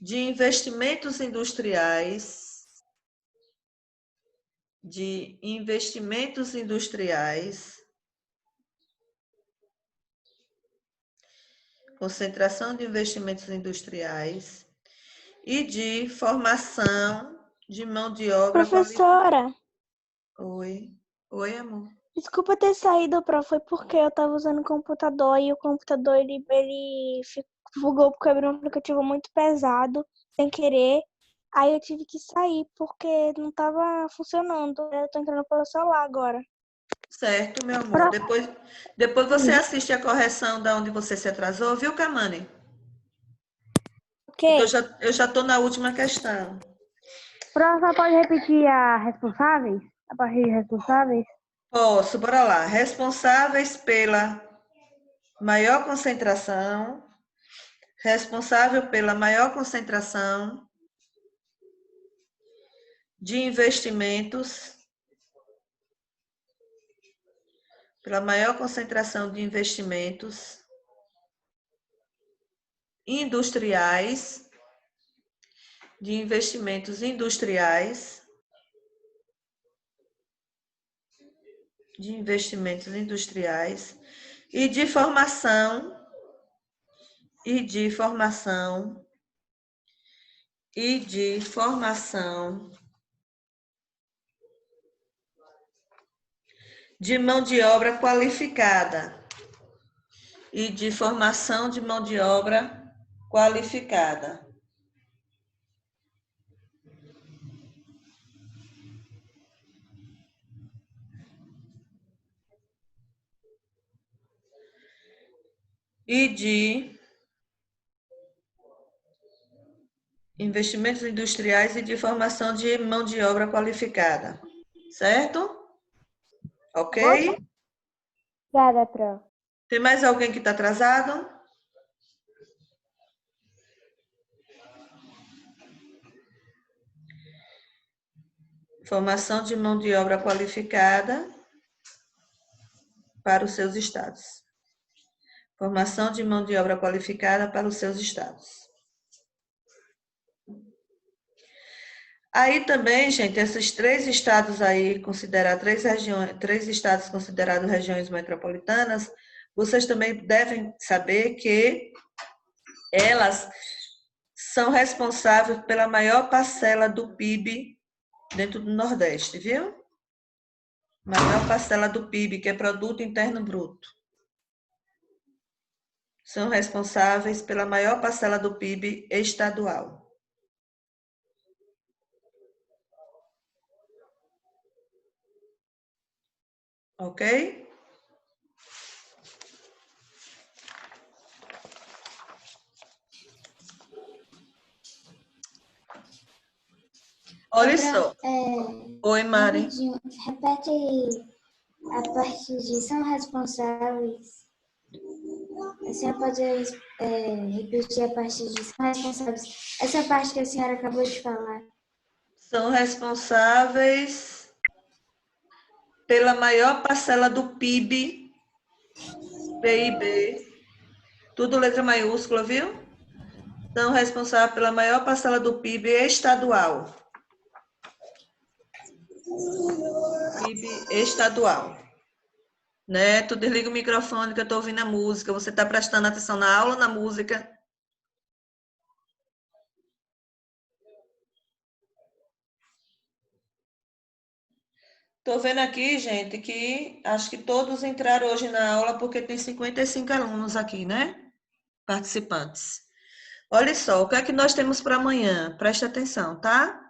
de investimentos industriais, concentração de investimentos industriais e de formação de mão de obra Professora, Oi, amor. desculpa ter saído, prof, foi porque eu tava usando o computador e o computador ele bugou porque abriu um aplicativo muito pesado, sem querer. Aí eu tive que sair porque não tava funcionando. Eu tô entrando pelo celular agora. Certo, meu amor. Depois você assiste a correção da onde você se atrasou, viu, Kamani? Ok. Eu já estou na última questão. Professor, pode repetir a responsáveis? A partir de responsáveis? Posso, bora lá. Responsáveis pela maior concentração, responsável pela maior concentração de investimentos, pela maior concentração de investimentos industriais, e de formação de mão de obra qualificada. E de formação de mão de obra qualificada. E de investimentos industriais e de formação de mão de obra qualificada. Certo? Ok? Obrigada, Pro. Tem mais alguém que está atrasado? Formação de mão de obra qualificada para os seus estados. Formação de mão de obra qualificada para os seus estados. Aí também, gente, esses 3 estados aí, considerados 3 estados considerados regiões metropolitanas, vocês também devem saber que elas são responsáveis pela maior parcela do PIB dentro do Nordeste, viu? Maior parcela do PIB, que é Produto Interno Bruto. São responsáveis pela maior parcela do PIB estadual. Ok? Olha só. Oi, Mari. Repete a parte de são responsáveis. A senhora pode repetir a parte de são responsáveis. Essa parte que a senhora acabou de falar. São responsáveis pela maior parcela do PIB, PIB, tudo letra maiúscula, viu? São responsáveis pela maior parcela do PIB estadual. PIB estadual. Neto, desliga o microfone que eu estou ouvindo a música. Você está prestando atenção na aula ou na música? Estou vendo aqui, gente, que acho que todos entraram hoje na aula porque tem 55 alunos aqui, né? Participantes. Olha só, o que é que nós temos para amanhã? Preste atenção, tá?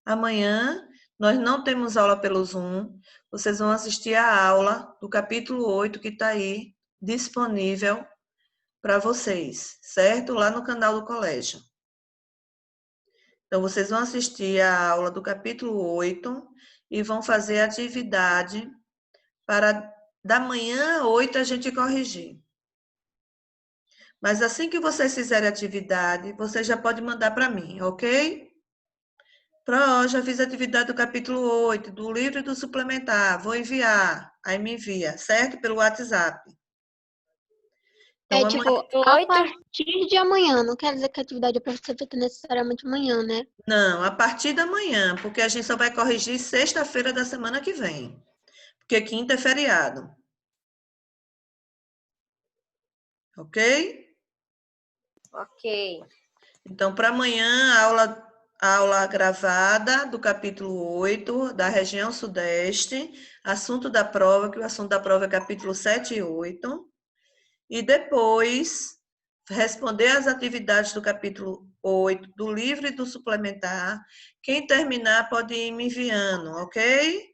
Amanhã nós não temos aula pelo Zoom. Vocês vão assistir a aula do capítulo 8 que está aí disponível para vocês, certo? Lá no canal do colégio. Então, vocês vão assistir a aula do capítulo 8 e vão fazer a atividade para da manhã 8 a gente corrigir. Mas assim que vocês fizerem a atividade, vocês já podem mandar para mim, ok? Já fiz a atividade do capítulo 8, do livro e do suplementar. Vou enviar. Aí me envia, certo? Pelo WhatsApp. Então, a partir de amanhã. Não quer dizer que a atividade é para ser feita necessariamente amanhã, né? Não, a partir da manhã, porque a gente só vai corrigir sexta-feira da semana que vem. Porque quinta é feriado. Ok? Ok. Então, para amanhã, a aula gravada do capítulo 8, da região sudeste, assunto da prova, que o assunto da prova é capítulo 7 e 8. E depois, responder as atividades do capítulo 8, do livro e do suplementar. Quem terminar pode ir me enviando, ok?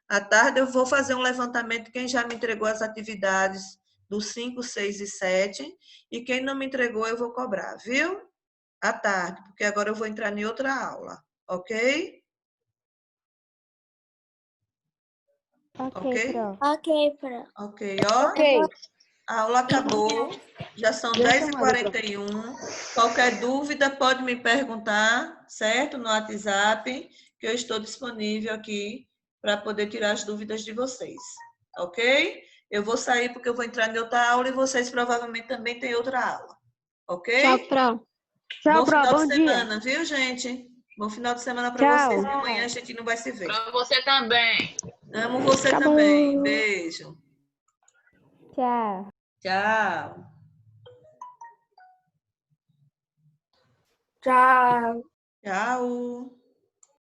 À tarde eu vou fazer um levantamento de quem já me entregou as atividades do 5, 6 e 7. E quem não me entregou eu vou cobrar, viu? À tarde, porque agora eu vou entrar em outra aula, ok? Ok, Pro. Ok, Pro. Ok, ó. Ok. A aula acabou, já são Já 10h41. Qualquer dúvida pode me perguntar, certo? No WhatsApp, que que eu estou disponível aqui para poder tirar as dúvidas de vocês, ok? Eu vou sair porque eu vou entrar em outra aula e vocês provavelmente também têm outra aula, ok? Tchau, Pro. Bom final de semana, viu, gente? Bom final de semana para vocês. E amanhã a gente não vai se ver. Para você também. Amo você também. Beijo. Tchau. Tchau. Tchau. Tchau.